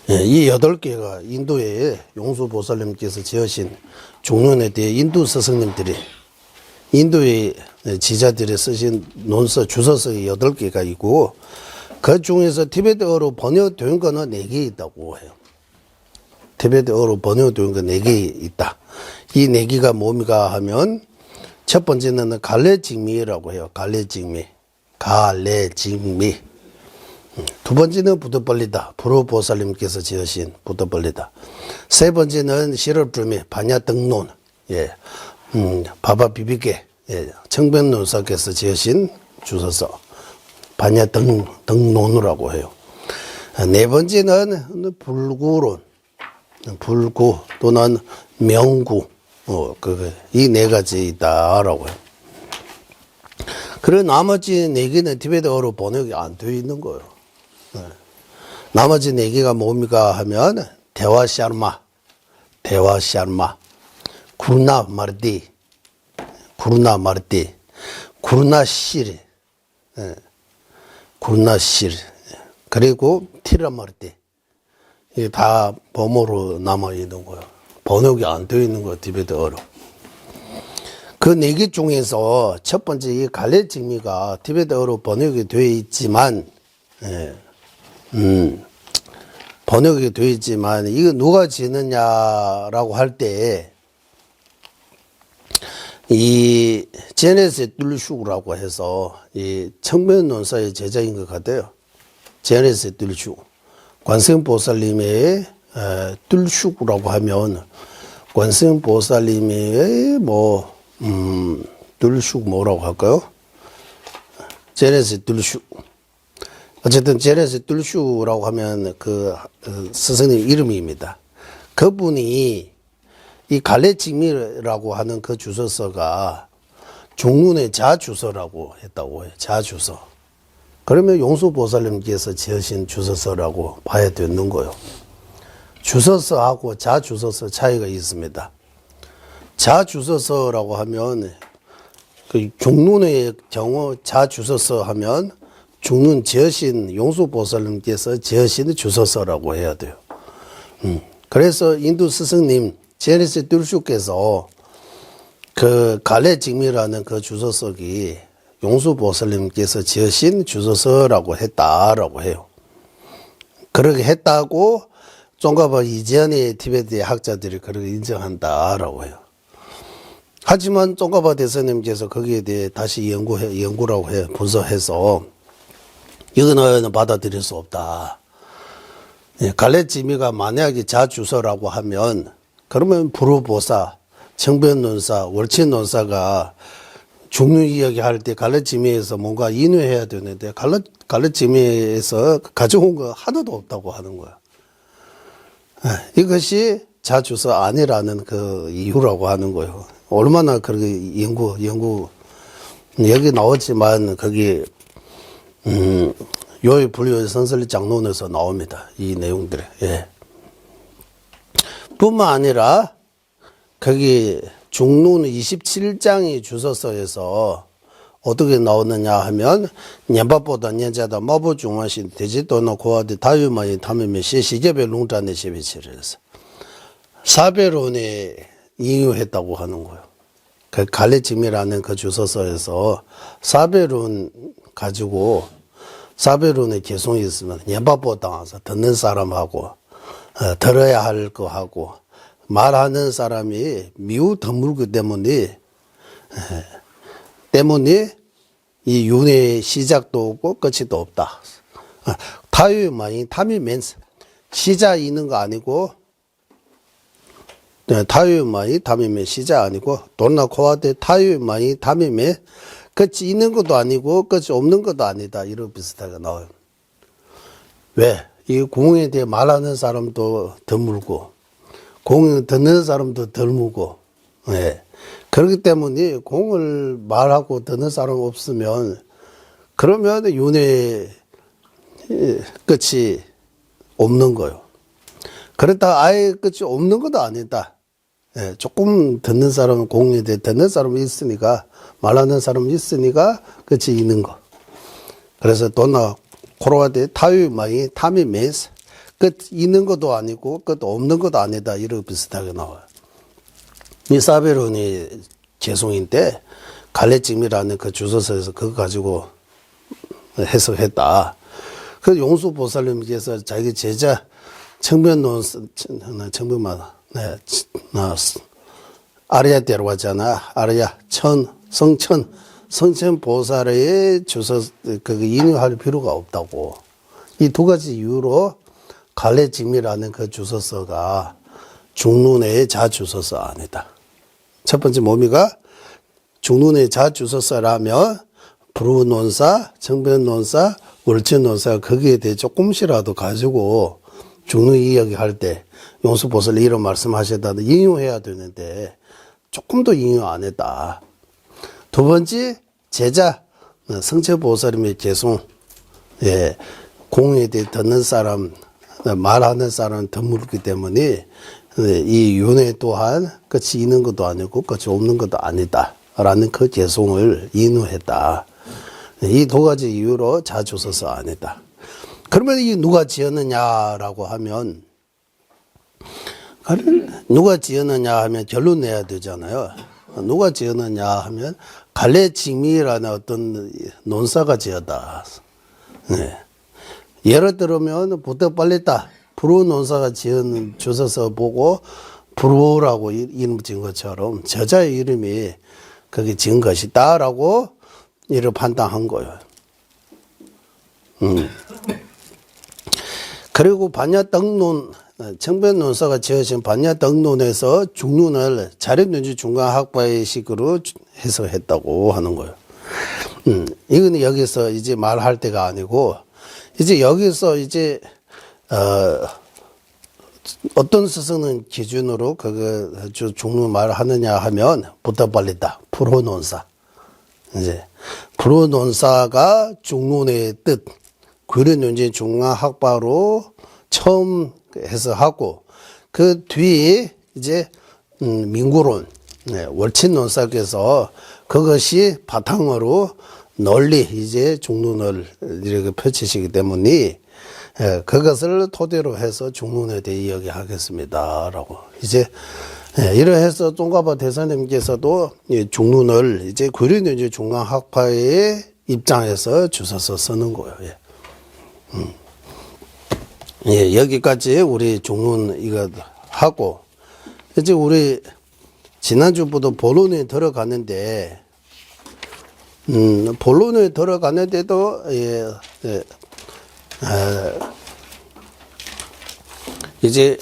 예, 이 8개가 인도의 용수보살님께서 지으신 종론에 대해 인도 스승님들이 인도의 지자들이 쓰신 논서 주서서가 8개가 있고 그 중에서 티베트어로 번역된 거는 4개 있다고 해요. 티베트어로 번역된 거 4개 있다. 이 4개가 뭡니까 하면 첫 번째는 갈래징미라고 해요. 갈래징미. 갈래징미. 두 번째는 부더벌리다. 불호보살님께서 지으신 부더벌리다. 세 번째는 시럽주미 반야등론. 예. 바바 비비게. 예. 청변론사께서 지으신 주서서 반야등론이라고 해요. 네 번째는 불구론. 불구 또는 명구. 이 4가지 있다라고 해요. 그리고 나머지 4개는 티베트어로 번역이 안 되어 있는 거예요. 네. 나머지 4개가 뭡니까 하면 대화샤르마, 구르나마르띠, 구르나시리, 네. 구르나시리, 그리고 티라마르띠. 이게 다 범어로 남아 있는 거예요. 번역이 안 되어 있는 거예요, 티베트어로. 그 4개 중에서 첫 번째 이 갈래징미가 티베트어로 번역이 되어 있지만, 예, 번역이 되어 있지만, 이거 누가 지느냐라고 할 때, 이 제네세 뚫슈라고 해서 이 청변론사의 제자인 것 같아요. 제네세 뚫슈. 관세음보살님의 뚫슈라고 하면, 관세음보살님의 뚫슈 뭐라고 할까요? 제네세 뚫슈. 어쨌든 제레스 뚫슈라고 하면 그 스승님 이름입니다. 그분이 이 갈래직미라고 하는 그 주소서가 중문의 자주서라고 했다고 해요. 자주서. 그러면 용수보살님께서 지으신 주소서라고 봐야 되는 거예요. 주소서하고 자주소서 차이가 있습니다. 자주소서라고 하면 그 중문의 경우 자주소서 하면 중문 지으신 용수보살님께서 지으신 주소서라고 해야 돼요. 그래서 인도 스승님 제레스 뚫슈께서 그 갈래직미라는 그 주소석이 용수보살님께서 지으신 주소서라고 했다라고 해요. 그렇게 했다고 쫑가바 이전의 티베트의 학자들이 그렇게 인정한다라고 해요. 하지만 쫑가바 대사님께서 거기에 대해 다시 연구라고 해 분석해서 이거는 받아들일 수 없다. 갈래직미가 만약에 자주서라고 하면 그러면 불후보사, 청변논사, 월친논사가 중류 이야기할 때 갈래직미에서 뭔가 인회해야 되는데 갈래직미에서 가져온 거 하나도 없다고 하는 거야. 이것이 자주서 아니라는 그 이유라고 하는 거예요. 얼마나 그렇게 연구 여기 나오지만 거기 요의 불교의 선설리 장론에서 나옵니다. 이 내용들이. 예. 뿐만 아니라 거기 중론 27장의 주소서에서 어떻게 나오느냐 하면 년밥보다 년자다 마보 중화신 대지도나 고아디 다유마이 담으면 시시계별 롱단의 시비치를해서 사배론에 인용했다고 하는 거예요. 그 갈래직미라는 그 주소서에서 사배론 가지고 사배론의 개성이 있으면 년밥보다 와서 듣는 사람하고 들어야 할 거 하고 말하는 사람이 미우 드물기 때문에 이 윤회의 시작도 없고 끝이도 없다. 타유만이 탐이면서 시작 있는 거 아니고 타유만이 탐이면 시작 아니고 돈나 코아데 타유만이 탐이면 끝이 있는 것도 아니고 끝이 없는 것도 아니다. 이런 비슷하게 나와요. 왜? 이 공에 대해 말하는 사람도 드물고 공을 듣는 사람도 드물고 예. 그렇기 때문에 공을 말하고 듣는 사람 없으면 그러면 윤회의 끝이 없는 거예요. 그렇다 아예 끝이 없는 것도 아니다. 예. 조금 듣는 사람은 공에 대해 듣는 사람이 있으니까 말하는 사람이 있으니까 끝이 있는 거. 그래서 도나 코로아데 타유마이 탐이 메스 끝 있는 것도 아니고 끝 없는 것도 아니다. 이렇게 비슷하게 나와요. 이 사베론이 개송인데 갈래직미라는 그 주소서에서 그거 가지고 해석했다. 그 용수보살님께서 자기 제자 청변만 아리야 데려왔잖아. 아리야 성천 보살의 주소 그 인용할 필요가 없다고. 이 두 가지 이유로 갈래직미라는 그 주소서가 중론의 자주소서 아니다. 첫 번째 뭡니까? 중론의 자주소서라면 불후논사, 정변논사, 월천논사 거기에 대해 조금씩이라도 가지고 중론 이야기할 때 용수보살 이런 말씀하셨다는 인용해야 되는데 조금도 인용 안 했다. 두 번째 제자 성처보살님의 개송 예, 공에 대해 듣는 사람 말하는 사람은 드물기 때문에 이 윤회 또한 끝이 있는 것도 아니고 끝이 없는 것도 아니다 라는 그 개송을 인용했다. 이 두 가지 이유로 자주소서 아니다. 그러면 이 누가 지었느냐라고 하면 누가 지었느냐 하면 결론 내야 되잖아요. 누가 지었느냐 하면 갈래직미라는 어떤 논사가 지었다. 네. 예를 들면 부터빨리다 불후 논사가 지은 주소서 보고 불후라고 이름 지은 것처럼 저자의 이름이 거기 지은 것이다라고 이를 판단한 거예요. 그리고 반야덕론 청변논사가 지어진 반야덕론에서 중론을 자력윤지 중간학파의 식으로 해석했다고 하는 거예요. 이건 여기서 이제 말할 때가 아니고 이제 여기서 이제 어떤 스승은 기준으로 종로 말 하느냐 하면 부터빨리다 불호논사. 이제 불호논사가 종론의 뜻, 구륜윤지 중앙학파로 처음 해석하고 그 뒤에 이제 민구론, 월친논사께서 그것이 바탕으로 널리 이제 종론을 이렇게 펼치시기 때문에 그것을 토대로 해서 종론에 대해 이야기하겠습니다라고 이제 이러해서 똥가바 대사님께서도 종론을 이제 구륜윤지 중앙학파의 입장에서 주셔서 쓰는 거예요. 예, 여기까지 우리 종론 이거 하고 이제 우리 지난주부터 본론에 들어갔는데 본론에 들어갔는데도 이제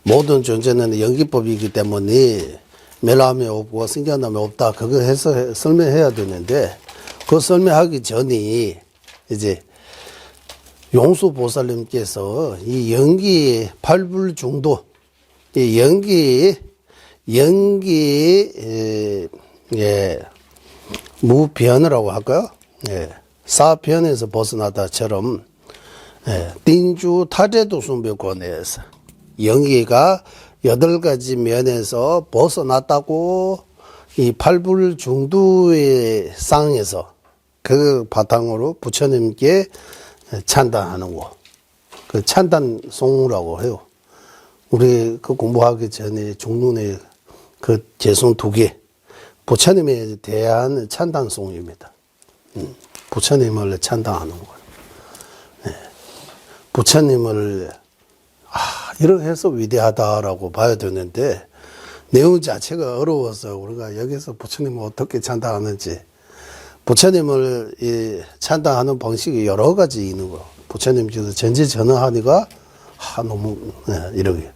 모든 존재는 연기법이기 때문에 멸함이 없고 생겨남이 없다. 그거 해서 설명해야 되는데 그 설명하기 전에 이제 용수보살님께서 이 연기 팔불중도 이 연기 무변이라고 할까요? 사변에서 벗어나다처럼 띵주 타제도순별권에서 연기가 8가지 면에서 벗어났다고 이 팔불중도의 쌍에서 그 바탕으로 부처님께 찬단하는 거. 그 찬단송이라고 해요. 우리 그 공부하기 전에 종론의 그 개송 2개. 부처님에 대한 찬단송입니다. 부처님을 찬단하는 거예요. 부처님을 이렇게 해서 위대하다라고 봐야 되는데 내용 자체가 어려워서 우리가 여기서 부처님을 어떻게 찬단하는지 부처님을 찬단하는 방식이 여러 가지 있는 거. 부처님께서 전지전능하니까 너무 이렇게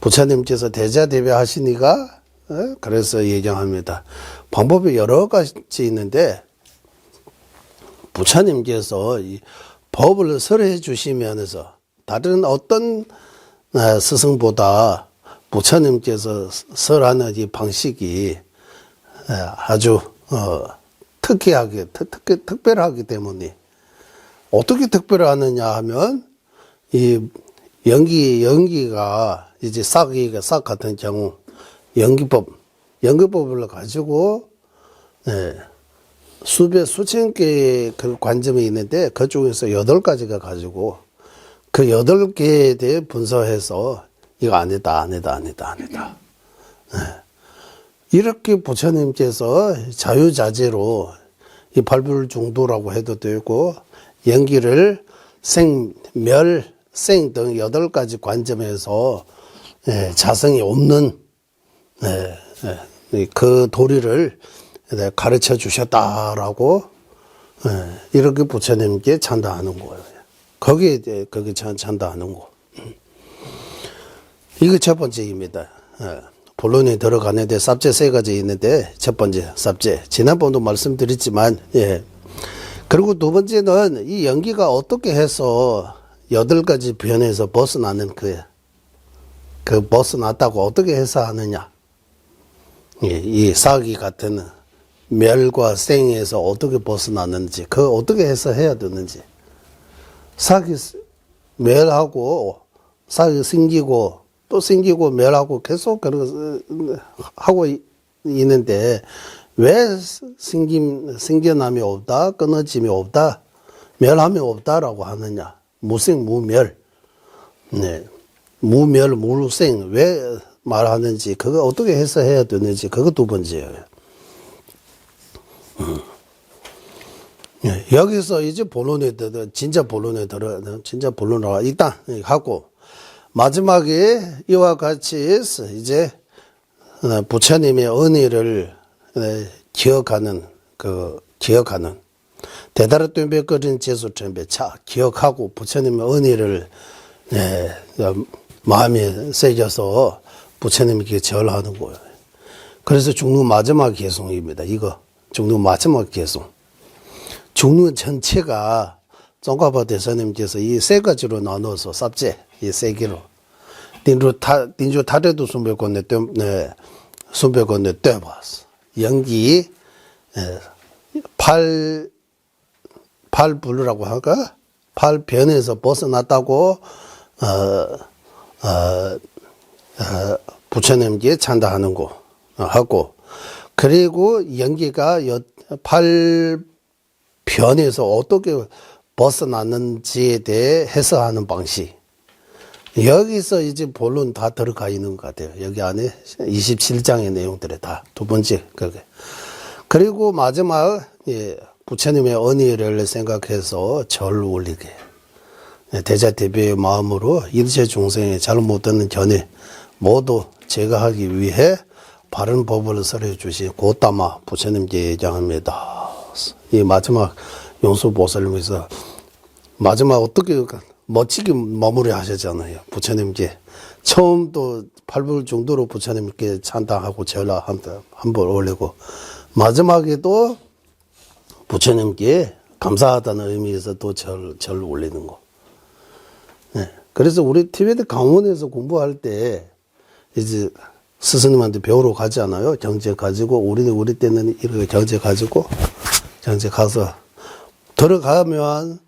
부처님께서 대자대배하시니까 그래서 얘기합니다. 방법이 여러 가지 있는데 부처님께서 이 법을 설해 주시면서 다른 어떤 스승보다 부처님께서 설하는 이 방식이 아주 특이하게 특별하기 때문에 어떻게 특별하느냐 하면 이 연기가 이제 싹 같은 경우 연기법을 가지고 수천 개의 그 관점이 있는데 그중에서 8가지가 가지고 그 8개에 대해 분석해서 이거 아니다. 이렇게 부처님께서 자유자재로 이 발불중도라고 해도 되고 연기를 생, 멸, 생 등 8가지 관점에서 자성이 없는 그 도리를 가르쳐 주셨다라고 이렇게 부처님께 찬다하는 거예요. 거기에 찬다하는 거. 이거 첫 번째입니다. 본론에 들어가는데 삽제 3가지 있는데 첫 번째 삽제 지난번도 말씀드렸지만 그리고 두 번째는 이 연기가 어떻게 해서 8가지 변에서 벗어나는 그 벗어났다고 어떻게 해서 하느냐. 이 사기 같은 멸과 생에서 어떻게 벗어났는지, 그 어떻게 해서 해야 되는지. 사기 멸하고, 사기 생기고, 또 생기고 멸하고 계속 하고 있는데, 왜 생겨남이 없다, 끊어짐이 없다, 멸함이 없다라고 하느냐. 무생, 무멸. 무멸, 무생, 왜 말하는지, 그거 어떻게 해서 해야 되는지, 그거 두 번째예요. 여기서 이제 진짜 본론으로 일단 하고, 마지막에 이와 같이 이제 부처님의 은혜를 기억하는, 대다르 뚠베거린 제수천배차, 기억하고 부처님의 은혜를 마음에 새겨서 부처님께 절하는 거예요. 그래서 중론 마지막 개송입니다. 이거 중론 마지막 개송. 중론 전체가 종가파 대사님께서 이 세 가지로 나눠서 삽제 이 세 개로 딘주 타레도 순백건네 때문에 순백건네 때봤어. 연기 팔불이라고 할까? 팔변에서 벗어났다고 부처님께 찬다하는 거 하고, 그리고 연기가 팔변에서 어떻게 벗어났는지에 대해 해석하는 방식. 여기서 이제 본론 다 들어가 있는 것 같아요. 여기 안에 27장의 내용들이 다 두 번째 그게. 그리고 마지막 부처님의 언의를 생각해서 절을 올리게. 대자대비의 마음으로 일체 중생의 잘못되는 견해 모두 제거하기 위해 바른 법을 설해 주신 고따마 부처님께 예장합니다. 이 마지막 용수보살님에서 마지막 어떻게 멋지게 마무리 하셨잖아요. 부처님께 처음도 8불 정도로 부처님께 찬당하고 절라 한번 올리고, 마지막에도 부처님께 감사하다는 의미에서 또 절 올리는 거. 네. 그래서 우리 티베트 강원에서 공부할 때 이제 스승님한테 배우러 가잖아요. 경제 가지고 우리 때는 이렇게 경제 가지고 경제 가서 들어가면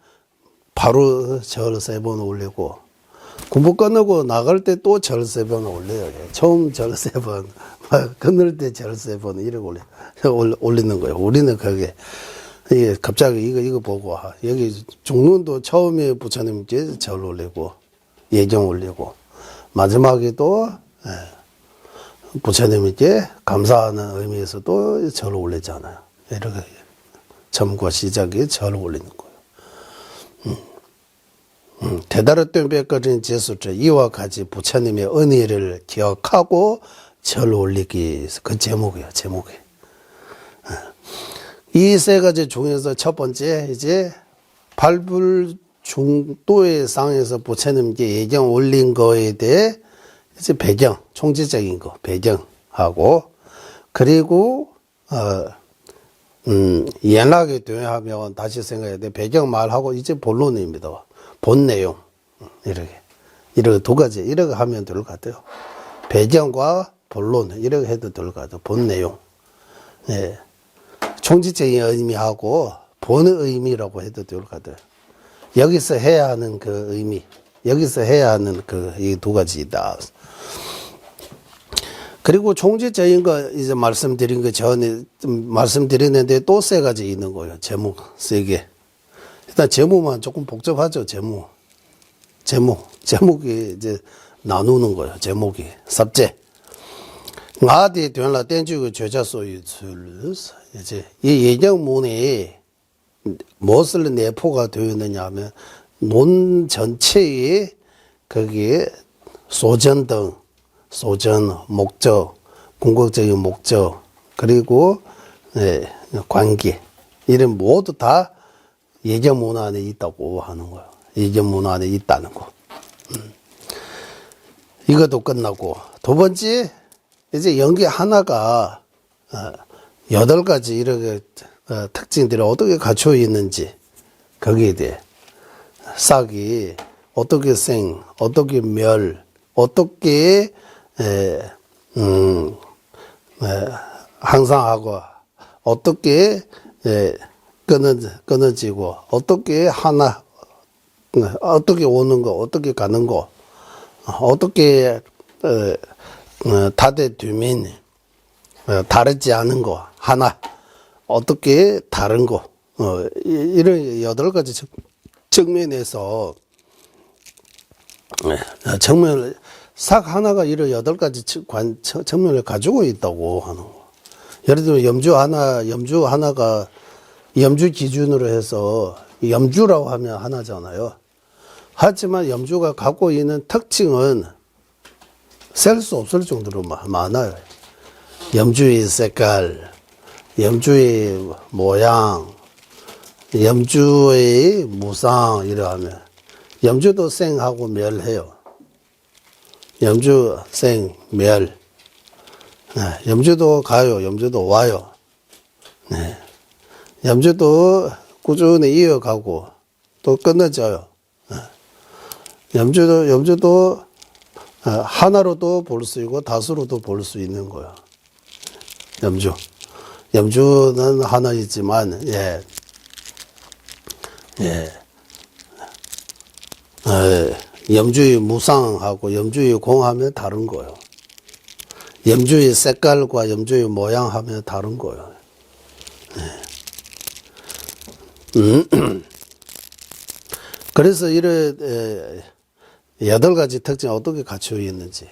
바로 절 3번 올리고, 공부 끝나고 나갈 때 또 절 3번 올려요. 처음 절 3번, 끝날 때 절 3번 이렇게 올리는 거예요. 우리는 그게 이게 갑자기 이거 보고 여기 중론도 처음에 부처님께 절 올리고 예정 올리고, 마지막에도 부처님께 감사하는 의미에서 또 절 올리잖아요. 이렇게 처음과 시작에 절 올리는 거예요. 대다르 뚠백거린 제수者이와 같이 부처님의 은혜를 기억하고 절 올리기, 그 제목이에요. 제목이. 이 세 가지 중에서 첫 번째 이제 발불 중도의 상에서 부처님께 예경 올린 거에 대해 이제 배경, 총체적인 거 배경하고, 그리고 연락에 대하면 다시 생각해야 돼. 배경 말하고 이제 본론입니다. 본 내용. 이렇게 두 가지 이렇게 하면 될 것 같아요. 배경과 본론 이렇게 해도 될 것 같아요. 본 내용. 예. 총체적인 의미하고 본의 의미라고 해도 될 것 같아요. 여기서 해야 하는 그 의미, 여기서 해야 하는 그 이 두 가지다. 그리고 총체적인 거 이제 말씀드린 거 전에 말씀드렸는데 또 세 가지 있는 거예요. 제목 세 개. 일단 제목만 조금 복잡하죠. 제목이 이제 나누는 거예요. 제목이 삽제. 나디 된라 땡주의 죄자소유 이제 이 예정문에 무엇을 내포가 되어 있느냐 하면 논 전체에 거기에 소전 등 소전 목적, 궁극적인 목적, 그리고 관계 이런 모두 다 예정문 안에 있다고 하는 거예요. 예정문 안에 있다는 거. 이것도 끝나고, 두 번째 이제 연기 하나가 8가지 이렇게 특징들이 어떻게 갖춰 있는지 거기에 대해 싹이 어떻게 생, 어떻게 멸, 어떻게 항상하고 어떻게 끊어지고 어떻게 하나 어떻게 오는 거 어떻게 가는 거 어떻게 다대두민 다르지 않은 거 하나 어떻게 다른 거 이런 8가지 측면에서 측면을 싹 하나가 이런 8가지 측면을 가지고 있다고 하는 거. 예를 들면 염주 하나가 염주 기준으로 해서 염주라고 하면 하나잖아요. 하지만 염주가 갖고 있는 특징은 셀 수 없을 정도로 많아요. 염주의 색깔, 염주의 모양, 염주의 무상 이러하면 염주도 생하고 멸해요. 염주 생, 멸. 염주도 가요. 염주도 와요. 염주도 꾸준히 이어가고 또 끝내져요. 염주도 하나로도 볼 수 있고 다수로도 볼 수 있는 거야. 염주는 하나이지만 염주의 무상하고 염주의 공하면 다른 거예요. 염주의 색깔과 염주의 모양하면 다른 거예요. 그래서 이런 8가지 특징이 어떻게 갖추어 있는지,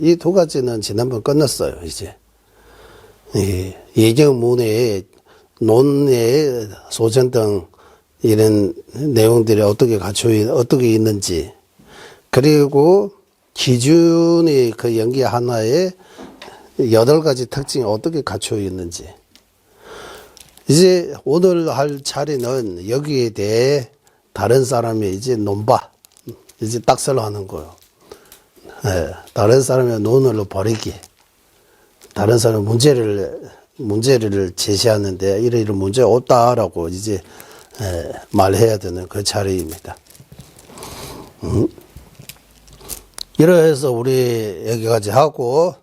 이 2가지는 지난번 끝났어요. 이제 예경문의 논의 소전 등 이런 내용들이 어떻게 어떻게 있는지, 그리고 기준의 그 연기 하나에 8가지 특징이 어떻게 갖추어 있는지. 이제 오늘 할 차례는 여기에 대해 다른 사람이 이제 이제 딱설로 하는 거예요. 다른 사람의 논을 버리기. 다른 사람의 문제를 제시하는데 이런 문제 없다라고 이제 말해야 되는 그 차례입니다. 이래서 우리 여기까지 하고,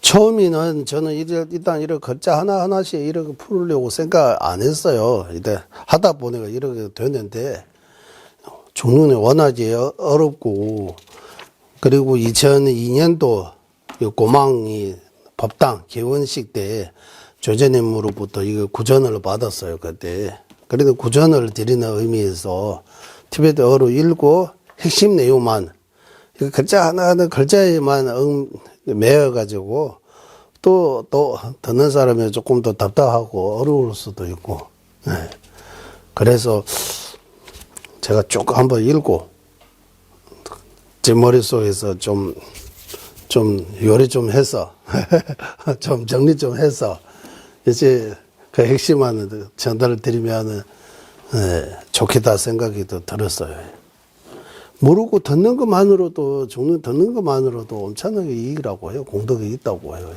처음에는 저는 일단 이렇게 글자 하나씩 이렇게 풀으려고 생각 안 했어요. 이제 하다 보니까 이렇게 되는데, 종류는 워낙에 어렵고, 그리고 2002년도 고망이 법당 개원식 때 조제님으로부터 이거 구전을 받았어요, 그때. 그래도 구전을 드리는 의미에서 티베트어로 읽고 핵심 내용만, 글자 하나하나 글자에만 매여가지고 또 듣는 사람이 조금 더 답답하고 어려울 수도 있고, 그래서 제가 쭉 한번 읽고 제 머릿속에서 좀 요리 좀 해서 좀 정리 좀 해서 이제 그 핵심만 전달을 드리면 좋겠다 생각이 또 들었어요. 모르고 듣는 것만으로도, 듣는 것만으로도 엄청나게 이익이라고 해요. 공덕이 있다고 해요.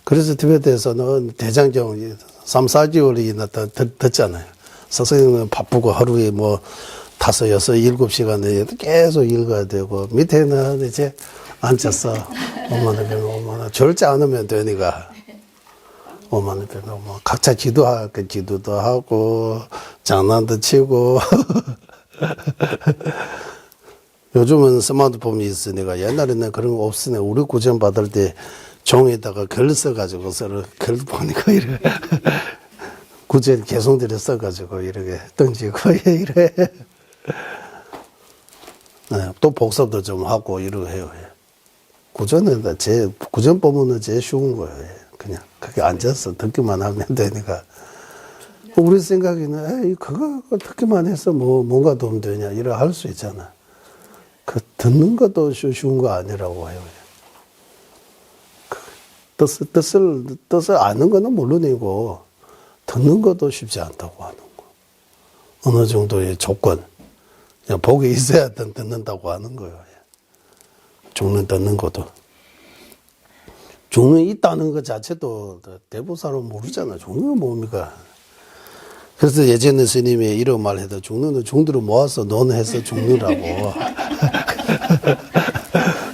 그래서 티베트에서는 대장경 3, 4개월이나 듣잖아요. 선생님은 바쁘고 하루에 뭐 5, 6, 7시간 계속 읽어야 되고, 밑에는 이제 앉아서 5만원 배우면 5만원, 절제 않으면 되니까 5만원 배우면 각자 기도도 하고 장난도 치고 요즘은 스마트폰이 있으니까, 옛날에는 그런 거 없으니 우리 구전 받을 때 종에다가 글 써가지고 서로 글 보니까 이래 구전 개송들을 써가지고 이렇게 던지고 이래. 또 복습도 좀 하고 이러고 해요. 구전은 구전 보면은 제일 쉬운 거예요. 그냥 그게 앉아서 듣기만 하면 되니까. 우리 생각에는 그거 듣기만 해서 뭔가 도움 되냐 이래 할 수 있잖아. 그 듣는 것도 쉬운 거 아니라고 해요. 뜻을 아는 거는 물론이고 듣는 것도 쉽지 않다고 하는 거. 어느 정도의 조건, 그냥 복이 있어야 듣는다고 하는 거예요. 종론 듣는 것도. 종론이 있다는 것 자체도 대부분 사람은 모르잖아. 종론은 뭡니까? 그래서 예전에 스님이 이런 말 해도 종론은 종들을 모아서 논해서 종류라고.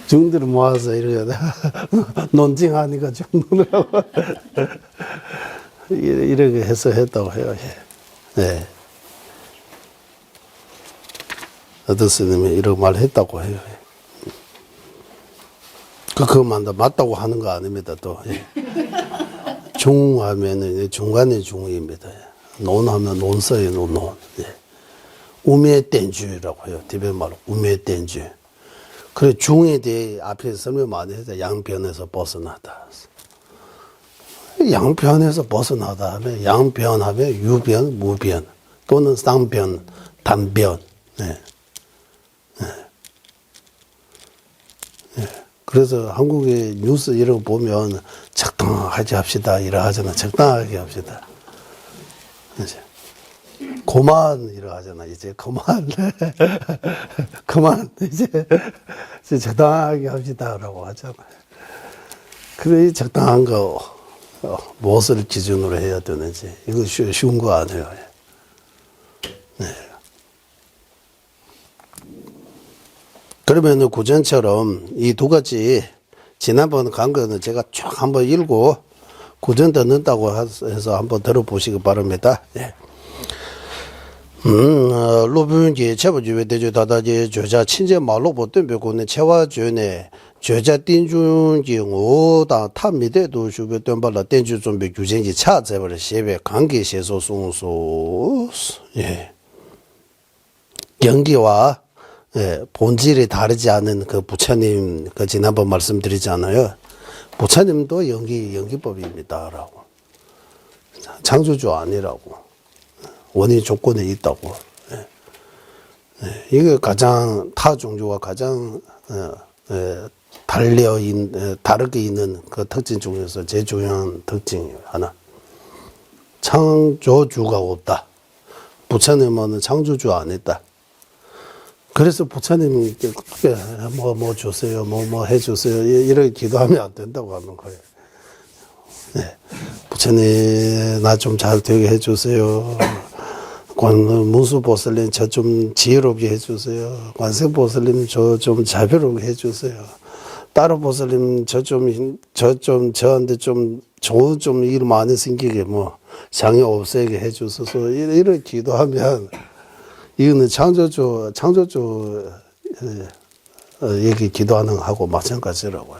종들을 모아서 이렇게 논증하니까 종론이라고. 이렇게 해서 했다고 해요. 네. 어떤 스님이 이런 말 했다고 해요. 그것만 다 맞다고 하는 거 아닙니다, 또. 중하면은 중간의 중입니다. 논하면 논서의 논. 우매된주라고 해요. 티베트 말로 우매된주. 그래, 중에 대해 앞에서 설명 많이 했다. 양변에서 벗어나다. 양변에서 벗어나다 하면, 양변하면 유변, 무변, 또는 쌍변, 단변. 그래서 한국의 뉴스 이런 거 보면 적당하게 합시다. 이러 하잖아. 적당하게 합시다. 이제 그만 이러 하잖아. 이제 그만. 그만. 이제 적당하게 합시다라고 하잖아. 그래 적당한 거 무엇을 기준으로 해야 되는지 이거 쉬운 거 아니에요. 네. 그러면 구전처럼 이 두 가지 지난번 간 거는 제가 쭉 한번 읽고 구전 듣는다고 해서 한번 들어보시기 바랍니다. 예. 路边节切不就为的就大大节绝家亲戚马路不对别国呢切话就呢绝家定中节我当他没得都就被断把了定就准备就经济差在不了些别관계写作送예 연기와 예, 본질이 다르지 않은 그 부처님 그 지난번 말씀드리잖아요. 부처님도 연기법입니다라고 창조주 아니라고 원인 조건에 있다고. 예. 예. 이게 가장 타 종교와 가장 다르게 있는 그 특징 중에서 제일 중요한 특징이 하나. 창조주가 없다. 부처님은 창조주 안 했다. 그래서 부처님 뭐 주세요, 뭐 해주세요 이렇게 기도하면 안 된다고 하는 거예요. 네. 부처님 나 좀 잘 되게 해주세요. 문수보살님 저 좀 지혜롭게 해주세요. 관세보살님 저 좀 자비롭게 해주세요. 따로보살님 저한테 좀 좋은 좀 일 많이 생기게 뭐 장애 없애게 해주셔서 이렇게 기도하면 이거는 창조주 얘기 기도하는 거하고 마찬가지라고요.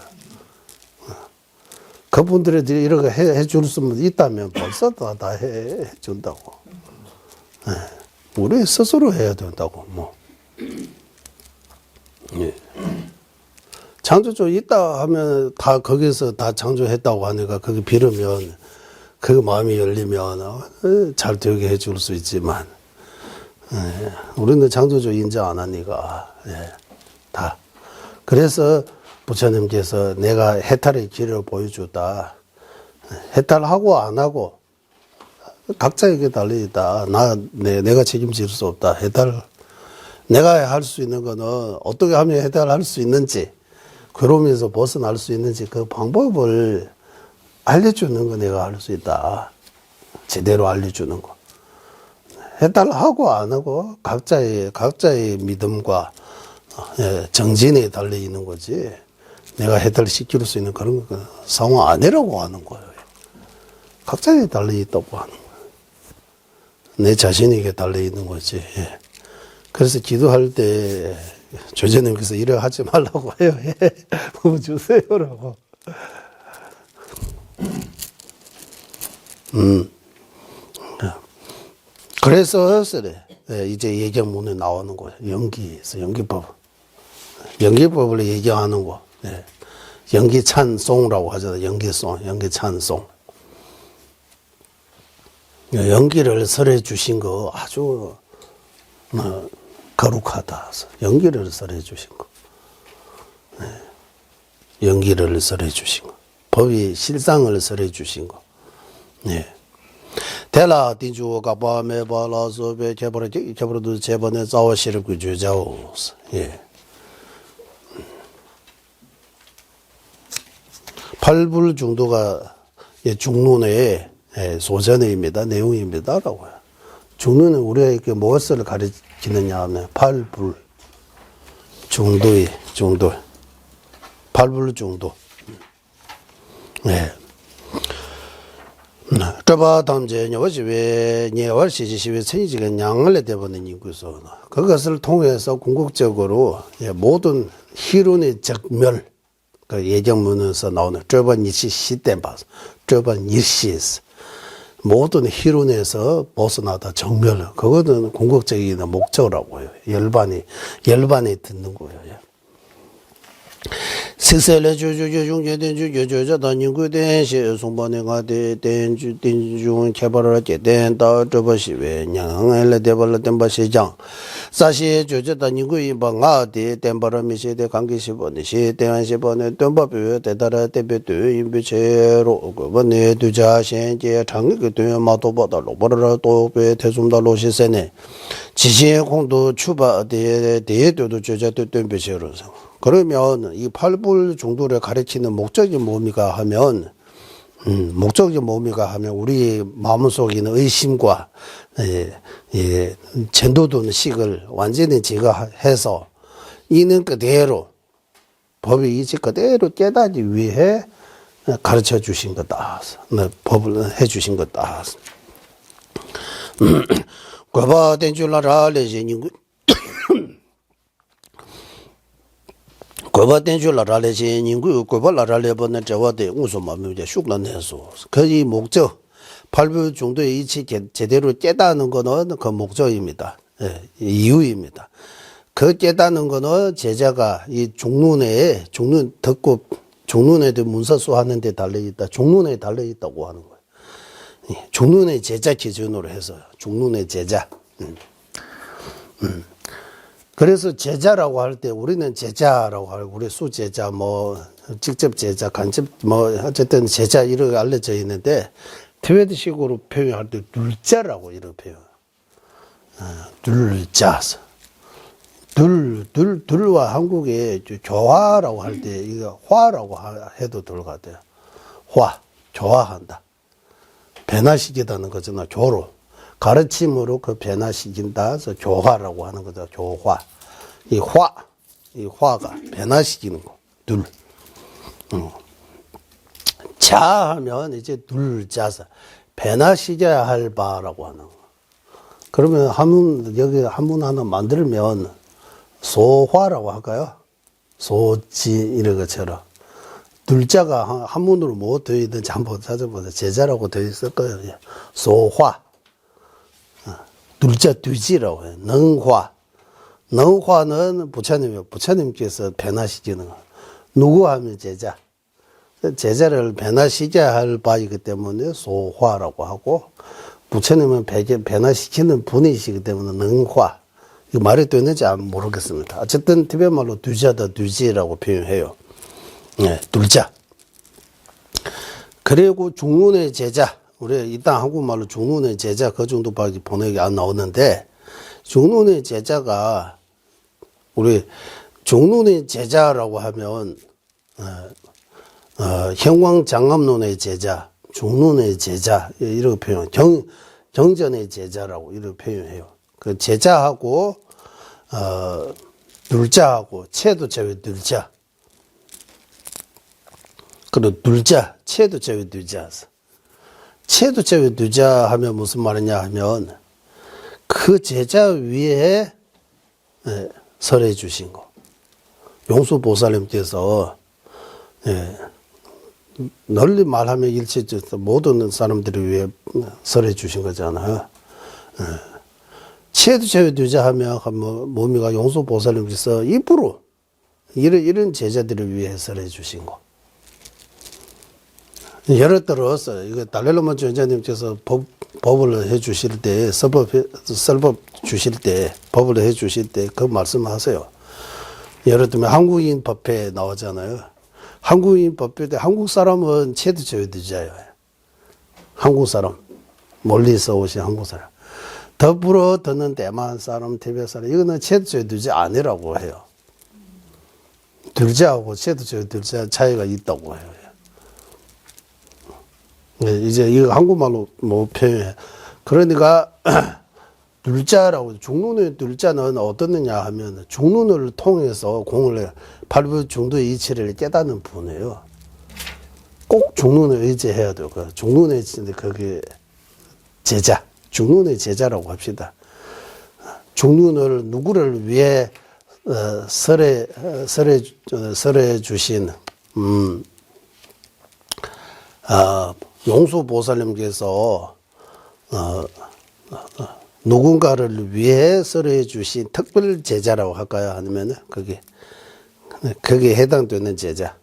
그분들이 이렇게 해줄 수 있다면 벌써 다 해준다고. 우리 스스로 해야 된다고, 뭐. 예. 창조주 있다 하면 다 거기서 다 창조했다고 하니까 거기 빌으면 그 마음이 열리면 잘 되게 해줄 수 있지만, 예. 우리는 창조주 인정 안 하니까, 예. 다. 그래서 부처님께서 내가 해탈의 길을 보여주다. 해탈하고 안 하고 각자에게 달려있다. 내가 책임질 수 없다. 해탈. 내가 할 수 있는 거는 어떻게 하면 해탈할 수 있는지, 괴로움에서 벗어날 수 있는지 그 방법을 알려주는 거 내가 할 수 있다. 제대로 알려주는 거. 해탈하고 안 하고 각자의 믿음과 정진에 달려있는 거지. 내가 해탈시킬 수 있는 그런 상황 아니라고 하는 거예요. 각자에 달려있다고 하는 거예요. 내 자신에게 달려있는 거지. 예. 그래서 기도할 때 조제님께서 이래 하지 말라고 해요. 예. 뭐 주세요라고. 그래서 이제 예경문에 나오는 거예요. 연기법을 얘기하는 거. 예. 연기찬송이라고 하잖아요. 연기찬송. 연기를 설해 주신 거 아주 거룩하다. 연기를 설해 주신 거. 네. 연기를 설해 주신 거. 법이 실상을 설해 주신 거. 네. 대라 딘주가 밤에 발라서 개버려도 제번에 자와시를 구주자오. 예. 팔불 중도가 중론의 소전의입니다. 내용입니다라고요. 중론은 우리에게 무엇을 가르치느냐 하면 팔불 중도. 팔불 중도. 네. 这把当前我是为年시시왜 천지가 양을 대보는 인구소 그것을 통해서 궁극적으로 모든 희론의 적멸 그 예정문에서 나오는 저번 일시 시대 봐서 저번 일시에서 모든 희론에서 벗어나다 정멸 그거는 궁극적인 목적이라고 해요. 열반이 듣는 거예요. 세세레 주주주중제된주주주자 단인구된 송반행하대 된중 개발을 된다 저버시외 양을 대발된 바시장 사시 주주 단인구이 방아대 된바람이시대 관계시번에 시대한시번에 된바뷰 대다라 대비도 인비체로 그번에 두자신제 장그 되마도보다 로버라 또베 대좀다 로시세네 지시의 공도 추바대 대도도 주자도 된비체로 그러면 이 팔불종도를 가르치는 목적이 뭡니까 하면, 목적이 뭡니까 하면 우리 마음속에 있는 의심과 전도도는 식을 완전히 제거해서 있는 그대로 법의 이치 그대로 깨닫기 위해 가르쳐 주신 거다. 법을 해 주신 거다. 과바된 줄라라 레제닝구 과바된 줄라라 레제닝구 과바라라 레번에 저와대 우소마묘제 슉난해서 그 목적 팔불 정도의 이치 제대로 깨닫는 거는 그 목적입니다. 예, 이유입니다. 그 깨닫는 거는 제자가 이 종론에 종론 듣고 종론에도 문서수 하는 데 달려있다. 종론에 달려있다고 하는 거예요. 종론의 제자 기준으로 해서 종론의 제자. 그래서 제자라고 할 때 우리는 제자라고 하고 우리 수제자 뭐 직접 제자 간접 뭐 어쨌든 제자 이렇게 알려져 있는데 티베트식으로 표현할 때 둘자라고 이렇게 표현. 둘자서. 둘과 한국의 조화라고 할 때 이거 화라고 해도 될 것 같아요. 화, 조화한다. 변화시키다는 거잖아. 조로. 가르침으로 그 변화시킨다. 그래서 조화라고 하는 거죠. 조화. 이 화가 변화시키는 거. 둘. 자 하면 이제 둘자서 변화시켜야 할 바라고 하는 거. 그러면 여기 한문 하나 만들면 소화라고 할까요? 소지 이런 것처럼 둘자가 한문으로 뭐 되어 있는지 한번 찾아보세요. 제자라고 되어 있을 거예요. 소화. 둘자 뒤지라고 해요. 능화. 능화는 부처님께서 변화시키는 거. 누구 하면 제자. 제자를 변화시켜야 할 바이기 때문에 소화라고 하고, 부처님은 변화시키는 분이시기 때문에 능화. 이 말이 되는지 모르겠습니다. 어쨌든 티베트 말로 두자다 두지라고 표현해요. 네, 둘자. 그리고 중론의 제자. 우리 일단 한국말로 중론의 제자 그 정도밖에 번역이 안 나오는데, 중론의 제자가 우리 중론의 제자라고 하면 형광장암론의 제자, 중론의 제자 이렇게 표현. 경전의 제자라고 이렇게 표현해요. 그 제자하고 둘자하고 체도 제외 둘자. 그리고 둘자, 체도 제외 둘자. 체도 제외 둘자 하면 무슨 말이냐 하면 그 제자 위에 설해 주신 거. 용수보살님께서 널리 말하면 일체적으로 모든 사람들을 위해 설해 주신 거잖아요. 체도 제외 둘자 하면 뭡니까? 용수보살님께서 입으로 이런 제자들을 위해 설해 주신 거. 예를 들어서 이거 달렐라마 전자님께서 법을 해 주실 때 설법 주실 때 법을 해 주실 때 그 말씀하세요. 예를 들면 한국인 법회 나오잖아요. 한국인 법회 때 한국 사람은 체도 제외 둘자예요. 한국 사람 멀리서 오신 한국 사람. 더불어 듣는 대만 사람, 티베트 사람 이거는 체도 제외 둘자 아니라고 해요. 둘자하고 체도 제외 둘자 차이가 있다고 해요. 네, 이제 이거 한국말로 뭐 표현해. 그러니까 둘자라고 중론의 둘자는 어떻느냐 하면 중론을 통해서 공을 팔불 중도의 이치를 깨닫는 분이에요. 꼭 중론을 의지해야 돼요. 그 중론의 그게 제자, 중론의 제자라고 합시다. 중론을 누구를 위해 설해 주신 용수보살님께서 누군가를 위해 설해 주신 특별 제자라고 할까요? 아니면 거기에 해당되는 제자.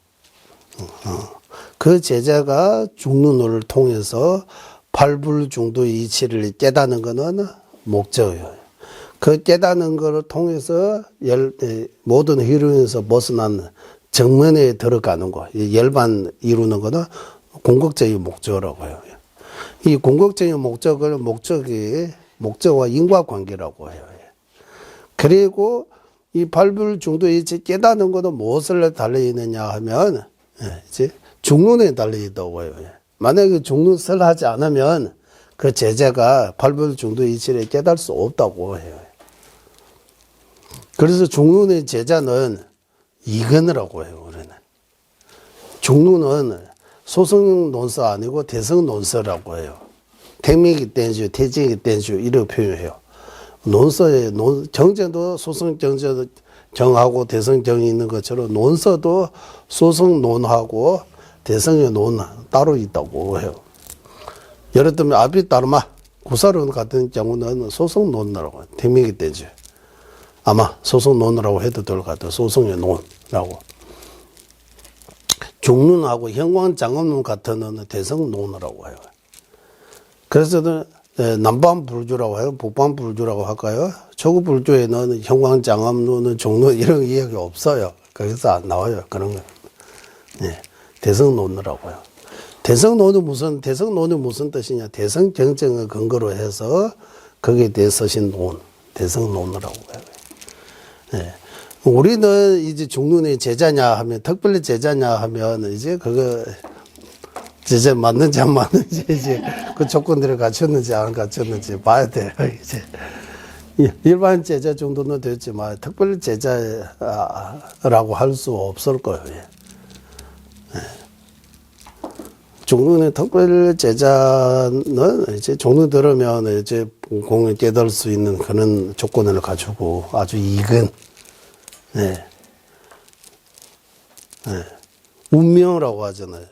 그 제자가 중론을 통해서 팔불중도의 이치를 깨닫는 것은 목적이에요. 그 깨닫는 것을 통해서 모든 희루에서 벗어난 정면에 들어가는 거, 열반 이루는 것은 공격적인 목적이라고 해요. 이 공격적인 목적을 목적과 인과관계라고 해요. 그리고 이 발불중도이치 깨닫는 것도 무엇을 달려있느냐 하면, 이제 중론에 달려있다고 해요. 만약에 중론을 하지 않으면 그 제자가 발불중도이치를 깨달을 수 없다고 해요. 그래서 중론의 제자는 이근이라고 해요, 우리는. 중론은 소승 논서 아니고 대성 논서라고 해요. 택미기 땐주, 태징기 땐주, 이렇게 표현해요. 논서에, 정제도 소승 정제도 정하고 대성 정이 있는 것처럼 논서도 소승 논하고 대성의 논 따로 있다고 해요. 예를 들면 아비따르마, 구사론 같은 경우는 소승 논이라고 해요. 택미기 땐주. 아마 소승 논이라고 해도 될 것 같아요. 소승의 논이라고. 중론하고 형광장엄론 같은 는 대성 논이라고 해요. 그래서 남반 불주라고 해요. 북반 불주라고 할까요? 초급 불주에는 형광장엄론은 종론 이런 이야기 없어요. 거기서 안 나와요. 그런 거. 네. 대성론이라고 해요. 대성론이 무슨 뜻이냐? 대성경쟁을 근거로 해서 거기에 대해서 쓰신 논, 대성론이라고 해요. 네. 우리는 이제 중론의 제자냐 하면, 특별히 제자냐 하면, 이제 그거, 제자 맞는지 안 맞는지, 이제 그 조건들을 갖췄는지 안 갖췄는지 봐야 돼요, 이제. 일반 제자 정도는 됐지만, 특별 제자라고 할 수 없을 거예요. 중론의 특별 제자는 이제 중론 들으면 이제 공을 깨달을 수 있는 그런 조건을 갖추고 아주 이근, 네. 운명이라고 하잖아요.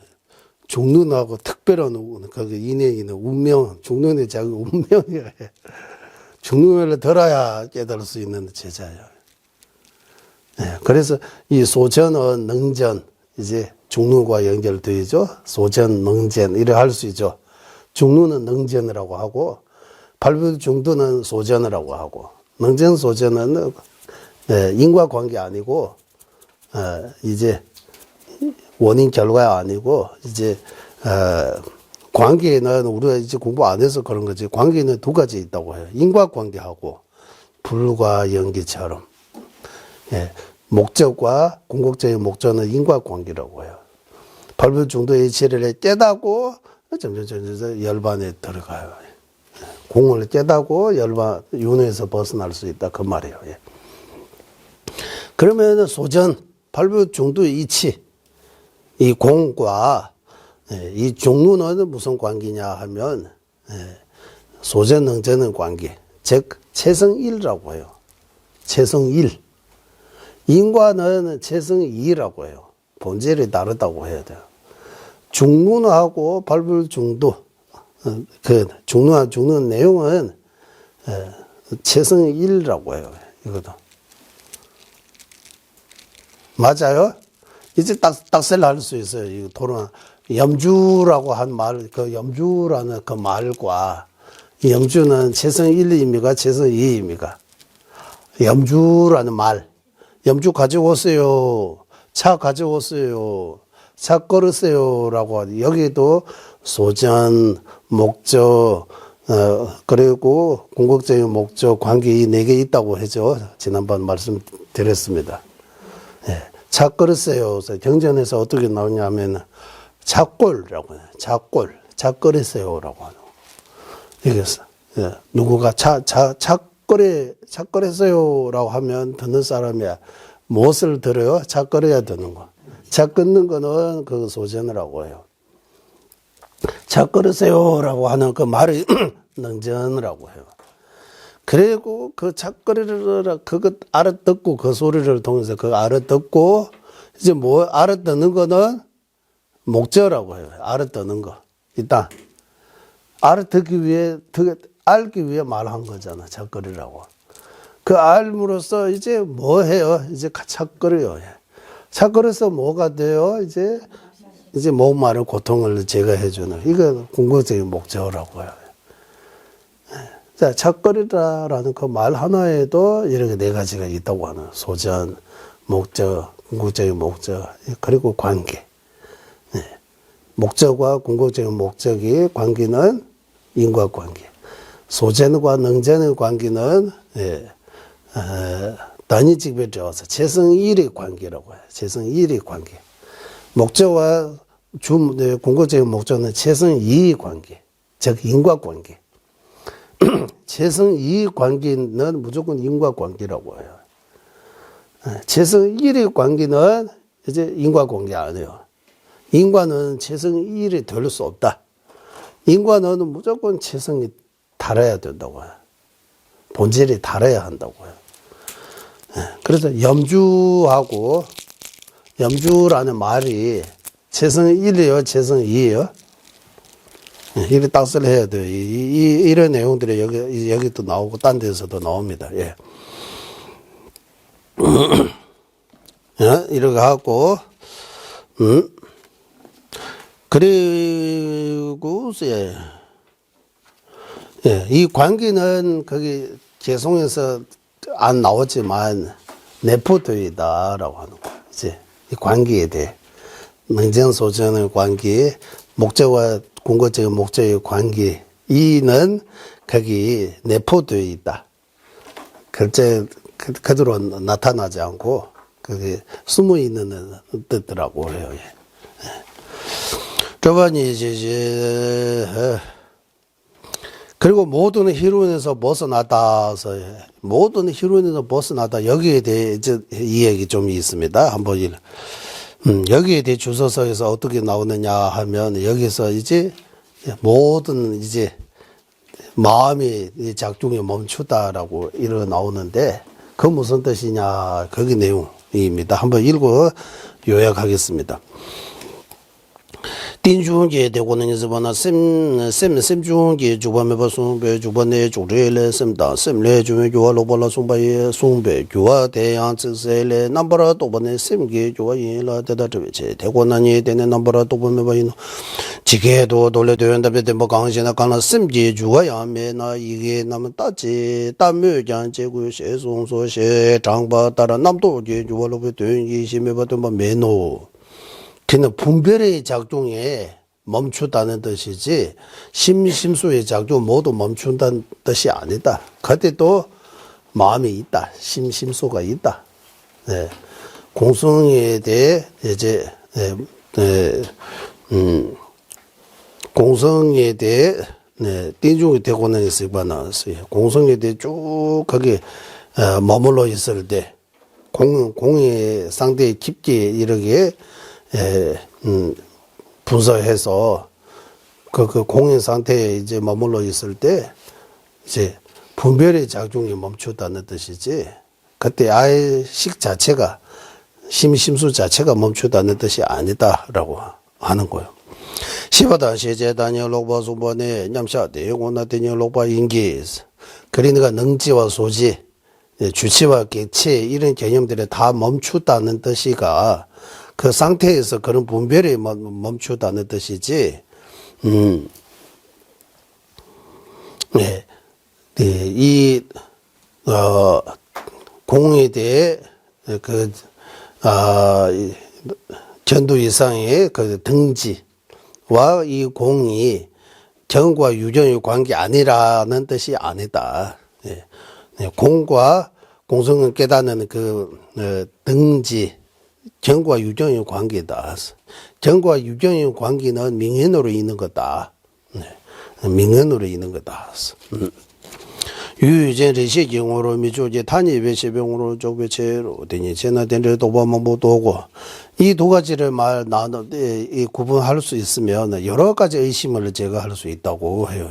중론하고 특별한 그 인연이는 운명, 중론의 자기 운명이에요. 중론을 들어야 깨달을 수 있는 제자예요. 네. 그래서 이 소전은 능전, 이제 중론과 연결되죠. 소전, 능전, 이래 할 수 있죠. 중론은 능전이라고 하고, 발불중도는 소전이라고 하고, 능전, 소전은 인과관계 아니고, 이제 원인 결과 아니고, 이제, 관계는 우리가 이제 공부 안 해서 그런 거지. 관계는 두 가지 있다고 해요. 인과관계하고, 불과 연기처럼. 목적과 궁극적인 목적은 인과관계라고 해요. 발불중도의 이치를 깨닫고, 점점 열반에 들어가요. 공을 깨닫고 열반, 윤회에서 벗어날 수 있다. 그 말이에요. 그러면 소전, 발불중도 이치, 이 공과 이 종론은 무슨 관계냐 하면 소전, 능전의 관계, 즉 체성일이라고 해요. 체성일. 인과는 체성이라고 해요. 본질이 다르다고 해야 돼요. 중론하고 발불중도, 그 중론 내용은 체성일이라고 해요. 이것도. 맞아요? 이제 딱셀 할 수 있어요. 이 토론. 염주라고 한 말, 그 염주라는 그 말과 이 염주는 체성 1입니까? 체성 2입니까? 염주라는 말. 염주 가져오세요. 차 가져오세요. 차 걸으세요. 라고 하니 여기도 소전, 목적, 그리고 궁극적인 목적, 관계 이 4개 있다고 하죠. 지난번 말씀드렸습니다. 차 걸으세요. 경전에서 어떻게 나오냐면, 차꼴이라고 해요. 차꼴. 차 걸으세요라고 하는 거. 이겠어. 누구가 차 걸으세요라고 하면 듣는 사람이 무엇을 들어요? 차 걸어야 되는 거. 차 끊는 거는 그 소전이라고 해요. 차 걸으세요라고 하는 그 말이 능전이라고 해요. 그리고 그 착거리를 그거 알아듣고 그 소리를 통해서 그거 알아듣고 이제 뭐 알아듣는 거는 목적이라고 해요. 알아듣는 거. 일단 알아듣기 위해 알기 위해 말한 거잖아. 착거리라고. 그 알므로써 이제 뭐 해요? 이제 착거려요. 착거려서 뭐가 돼요? 이제 목마른 고통을 제거해 주는 이거 궁극적인 목적이라고 해요. 자, 착거리다라는 그 말 하나에도 이렇게 4가지가 있다고 하는 소전, 목적, 궁극적인 목적, 그리고 관계. 목적과 궁극적인 목적의 관계는 인과관계. 소전과 능전의 관계는 단위직에 들어와서 재성일의 관계라고 해요. 재성일의 관계. 목적과 궁극적인 목적은 재성이의 관계, 즉 인과관계. 재성이의 관계는 무조건 인과관계라고 해요. 재성일의 관계는 이제 인과관계 아니에요. 인과는 재성일이 될 수 없다. 인과는 무조건 재성이 달아야 된다고 해요. 본질이 달아야 한다고 해요. 그래서 염주라는 말이 재성1이에요, 재성2예요? 이렇게 딱을 해야 돼요. 이런 내용들이 여기도 나오고, 딴 데서도 나옵니다. 예. 이렇게 하고, 그리고, 이 관계는 거기 개송에서 안 나오지만, 내포되이다라고 하는 거예요. 이제, 이 관계에 대해. 명정소전의 관계, 목적과 궁극적인 목적의 관계, 이는 거기 내포되어 있다. 그대로 나타나지 않고, 그게 숨어 있는 뜻이라고 해요. 저번에 그리고 모든 희론에서 벗어나다서, 모든 희론에서 벗어나다, 여기에 대해 이제 이 얘기 좀 있습니다. 한번 여기에 대해 주소서에서 어떻게 나오느냐 하면, 여기서 이제 모든 이제 마음이 작중에 멈추다라고 이러 나오는데, 그 무슨 뜻이냐, 거기 내용입니다. 한번 읽고 요약하겠습니다. 丁中节的过年是吧？那sem中节就把没把送北就把那就这来sem当sem来就就老把那送北送北就啊太阳之晒来，那不然都把那sem节就赢了，在这边去，太过那年的那不然都把没把赢了，这个都来对人特别的不刚现在讲了sem节就啊样没那一个那么大节大没讲结果些送说些长把当然那么多节就老不对一些没把都把没弄。 그는 분별의 작동에 멈추다는 뜻이지 심수의 작동 모두 멈춘다는 뜻이 아니다. 그때도 마음이 있다. 심수가 있다. 네. 공성에 대해 이제 공성에 대해 띵중이 되고는 있을 바 나왔어요. 공성에 대해 쭉 거기 머물러 있을 때 공의 상대에 깊게 이렇게 분석해서 그 공인 상태에 이제 머물러 있을 때 이제 분별의 작용이 멈추다는 뜻이지, 그때 아예 식 자체가 심수 자체가 멈추다는 뜻이 아니다라고 하는 거예요. 시바다 시제단여 록바 수번에 냠샤 대용나 대녀 록바 인기스, 그러니까 능지와 소지, 주치와 객체 이런 개념들이 다 멈추다는 뜻이가 그 상태에서 그런 분별이 멈추다는 뜻이지, 공에 대해 견도 이상의 그 등지와 이 공이 경과 유전의 관계 아니라는 뜻이 아니다. 공과 공성을 깨닫는 그 등지, 경과 유전의 관계다. 경과 유전의 관계는 명현으로 있는 거다. 명현으로 있는 거다. 유유전 리시 경우로 미조제 탄이베 시병으로 조배체로 되니 제나된를 도바만 보도고, 이 두 가지를 이 구분할 수 있으면 여러 가지 의심을 제가 할 수 있다고 해요.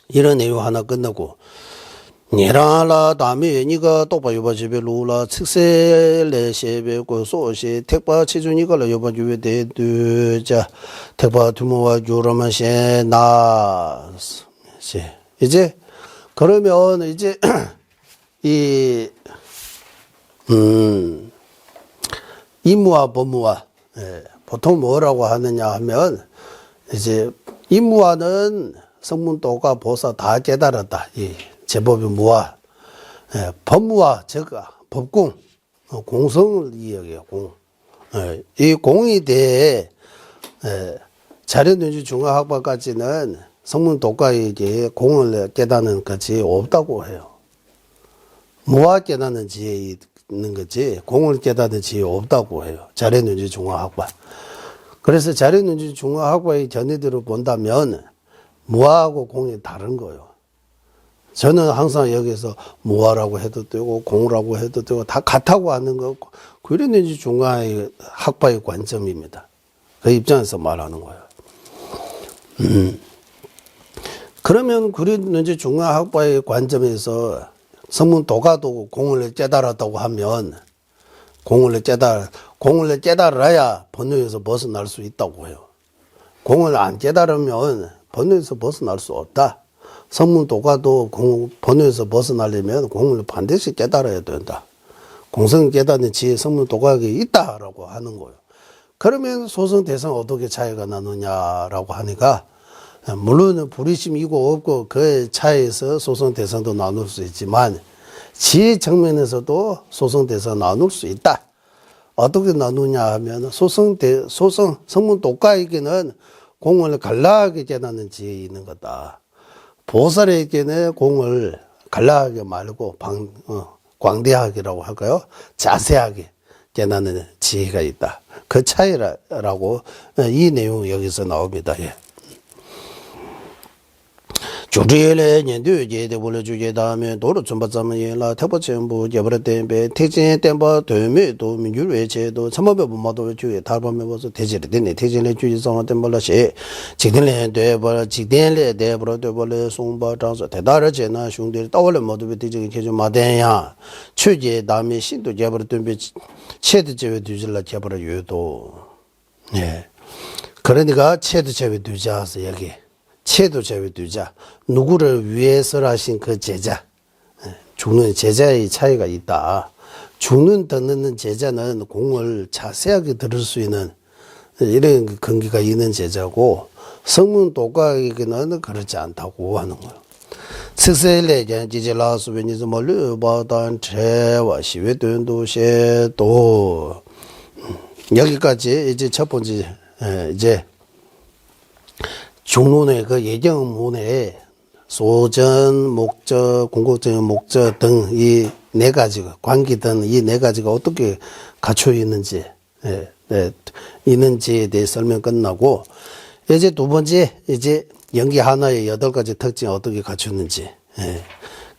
이런 내용 하나 끝나고, 니라라 다음에 니가 똑바 요바 집에 루라 측세레 셰베 고소시 택바 치주니가 요바 주에 대두자 택바 두모와 요라마셰 나스. 이제 그러면 이제 이 임무와 법무와, 보통 뭐라고 하느냐 하면, 이제 임무와는 성문도가 보사 다 깨달았다. 이 제법의 무와, 법무와 즉 법공, 공성을 이야기해요. 공. 이 공에 대해 자료연주 중화학파까지는 성문도가에게 공을 깨닫는 것이 없다고 해요. 무아 깨닫는 지혜 있는 거지 공을 깨닫는 지혜 없다고 해요. 자료논지 중화학과. 그래서 자료논지 중화학과의 전의들을 본다면 무아하고 공이 다른 거예요. 저는 항상 여기서 무아라고 해도 되고 공이라고 해도 되고 다 같다고 하는 거 자료논지 중화의 학파의 관점입니다. 그 입장에서 말하는 거예요. 그러면 자료논지 중화학파의 관점에서 성문 도가도 공을 깨달았다고 하면 공을 깨달아야 번뇌에서 벗어날 수 있다고 해요. 공을 안 깨달으면 번뇌에서 벗어날 수 없다. 성문 도가도 번뇌에서 벗어나려면 공을 반드시 깨달아야 된다. 공성 깨닫는 지혜 성문 도각이 있다라고 하는 거예요. 그러면 소성 대성 어떻게 차이가 나느냐라고 하니까 물론 불의심이고 없고 그 차이에서 소성 대성도 나눌 수 있지만 지혜 측면에서도 소성 대성 나눌 수 있다. 어떻게 나누냐 하면 소성 성문 독가에게는 공을 간략하게 깨닫는 지혜 있는 거다. 보살에게는 공을 간략하게 말고 광대하게라고 할까요? 자세하게 깨닫는 지혜가 있다. 그 차이라고 이 내용 여기서 나옵니다. 예. 주제를 년도 제대 원래 주제 다음에 도로 좀 받자면 예라 태보 전부 예버를 때에 택진 템버 도미도 민주의 제도 참여배 부모도 주에 달밤에 와서 대지를 되네 대진의 주의 상황 몰라시 직전에 되버 직전에 되버 되버 송바 장서 대다를 제나 흉들 떠올려 모두 대지가 계속 마대야 추제 다음에 신도 예버를 때에 체드 제외 두질라 예버를 유도 예 그러니까 체드 제외 두자서 여기 체도 제외두자 누구를 위해서 하신 그 제자 주는 제자의 차이가 있다. 주는 듣는 제자는 공을 자세하게 들을 수 있는 이런 근기가 있는 제자고 성문 독가에게는 그렇지 않다고 하는 거예요. 스세레 지지라스 베니즈 멀리 바단 제와 시외된도 셰도 여기까지 이제 첫 번째 이제 중론의 그 예정문에 소전, 목적, 궁극적인 목적 등 이 네 가지가 관계 등 이 네 가지가 어떻게 갖춰 있는지 있는지에 대해 설명 끝나고 이제 두 번째 이제 연기 하나의 8가지 특징이 어떻게 갖췄는지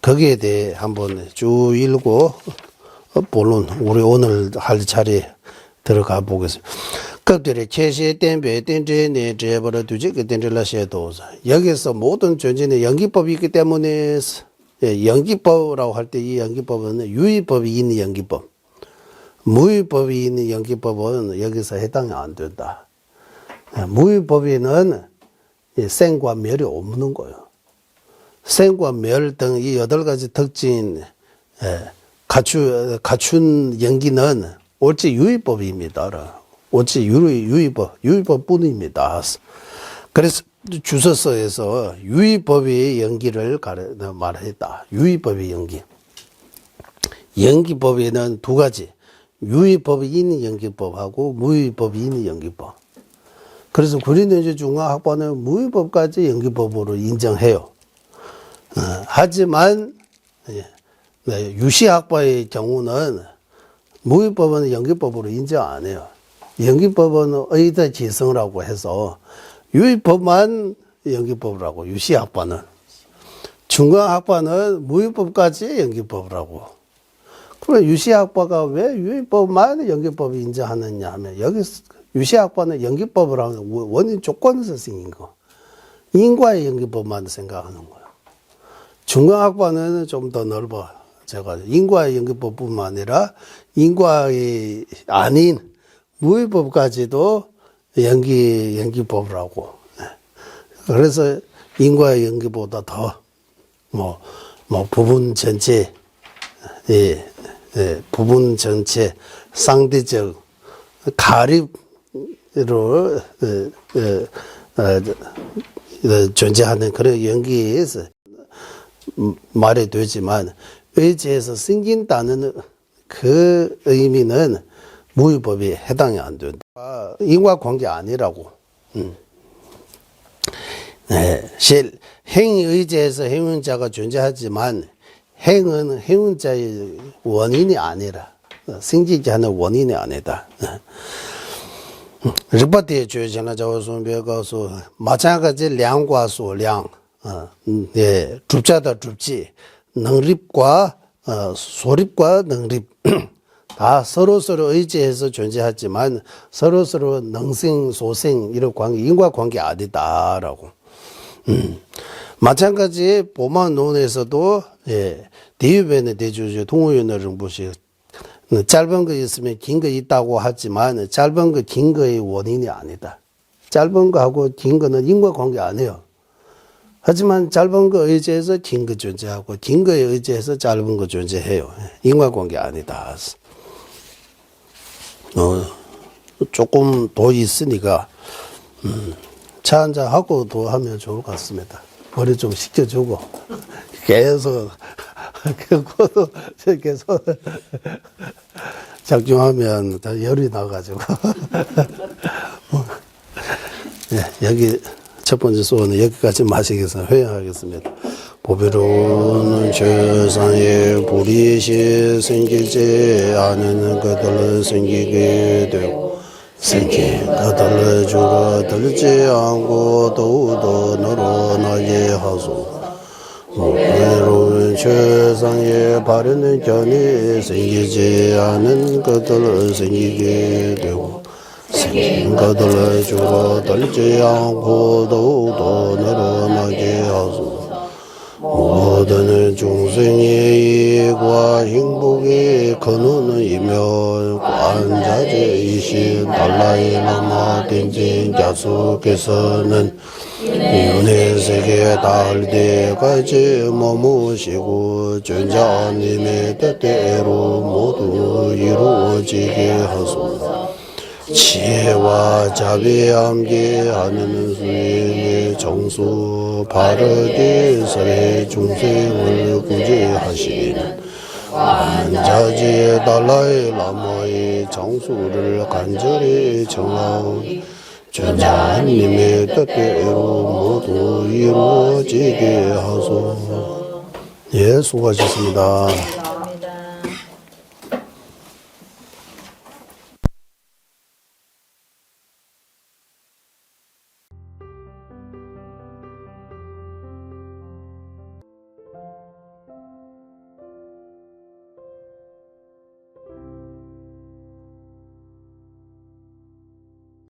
거기에 대해 한번 쭉 읽고 본론 우리 오늘 할 자리에 들어가 보겠습니다. 급들이 최시 땜배 땜제네 제버를 두지 그 땜질라시에도 여기서 모든 존재는 연기법이 있기 때문에 연기법이라고 할 때 이 연기법은 유의법이 있는 연기법, 무의법이 있는 연기법은 여기서 해당이 안 된다. 무의법에는 생과 멸이 없는 거예요. 생과 멸 등 이 8가지 특징 갖춘 연기는 옳지 유의법입니다. 오직 유의법 뿐입니다. 그래서 주서서에서 유의법의 연기를 말했다. 유의법의 연기. 연기법에는 두 가지. 유의법이 있는 연기법하고 무의법이 있는 연기법. 그래서 자료논지 중화학파는 무의법까지 연기법으로 인정해요. 하지만 유시학파의 경우는 무의법은 연기법으로 인정 안 해요. 연기법은 의도지성이라고 해서 유의법만 연기법이라고 유시학파는 중간학파는 무의법까지 연기법이라고. 그럼 유시학파가 왜 유의법만 연기법을 인정하느냐 하면 여기 유시학파는 연기법이라는 원인 조건에서 생긴 거 인과의 연기법만 생각하는 거예요. 중간학파는 좀 더 넓어. 제가 인과의 연기법뿐만 아니라 인과의 아닌 무의법까지도 연기법이라고. 그래서 인과의 연기보다 더, 부분 전체, 부분 전체, 상대적, 가립으로, 존재하는 그런 연기에서 말이 되지만, 의지에서 생긴다는 그 의미는 무의법에 해당이 안 된다. 인과관계 아니라고. 행위의지에서 행위자가 존재하지만 행은 행운자의 원인이 아니라 생기지 않는 원인이 아니다. 르바디에 주어지는 자원손배가서 마찬가지 량과 소량, 예, 줍자다 줍지, 능립과 소립과 능립 다 서로서로 의지해서 존재하지만 서로서로 능생, 소생 이런 관계, 인과관계 아니다라고. 마찬가지 보만론에서도 예, 대유변의 대주주 동호연의 정보시 짧은 거 있으면 긴 거 있다고 하지만 짧은 거 긴 거의 원인이 아니다. 짧은 거하고 긴 거는 인과관계 아니에요. 하지만 짧은 거 의지해서 긴 거 존재하고 긴 거에 의지해서 짧은 거 존재해요. 인과관계 아니다. 조금 더 있으니까 차 한잔 하고 더 하면 좋을 것 같습니다. 머리 좀 식혀주고 계속 그거도 계속 작용하면 다 열이 나가지고 네, 여기 첫 번째 소원은 여기까지 마시겠습니다. 회양하겠습니다. 보배로는 세상에 불이시 생기지 않은 것들을 생기게 되고 생긴 것들을 줄어들지 않고 더욱더 늘어나게 하소서. 보배로운 세상에 바르는 견이 생기지 않은 것들을 생기게 되고 생긴 것들을 줄어들지 않고 더욱더 늘어나게 하소서. 모든 중생의 이익과 행복의 근원이며 관자재이신 달라이 라마 덴진 자수께서는 윤회 세계 닿을 때까지 머무시고 전자님의 뜻대로 모두 이루어지게 하소서. 지혜와 자비에 함께하는 수행의 정수 바르게 설해 중생을 구제하시는 완자지의 달라이 라마의 정수를 간절히 청하오니 전자님의 뜻대로 모두 이루어지게 하소서. 예, 수고하셨습니다.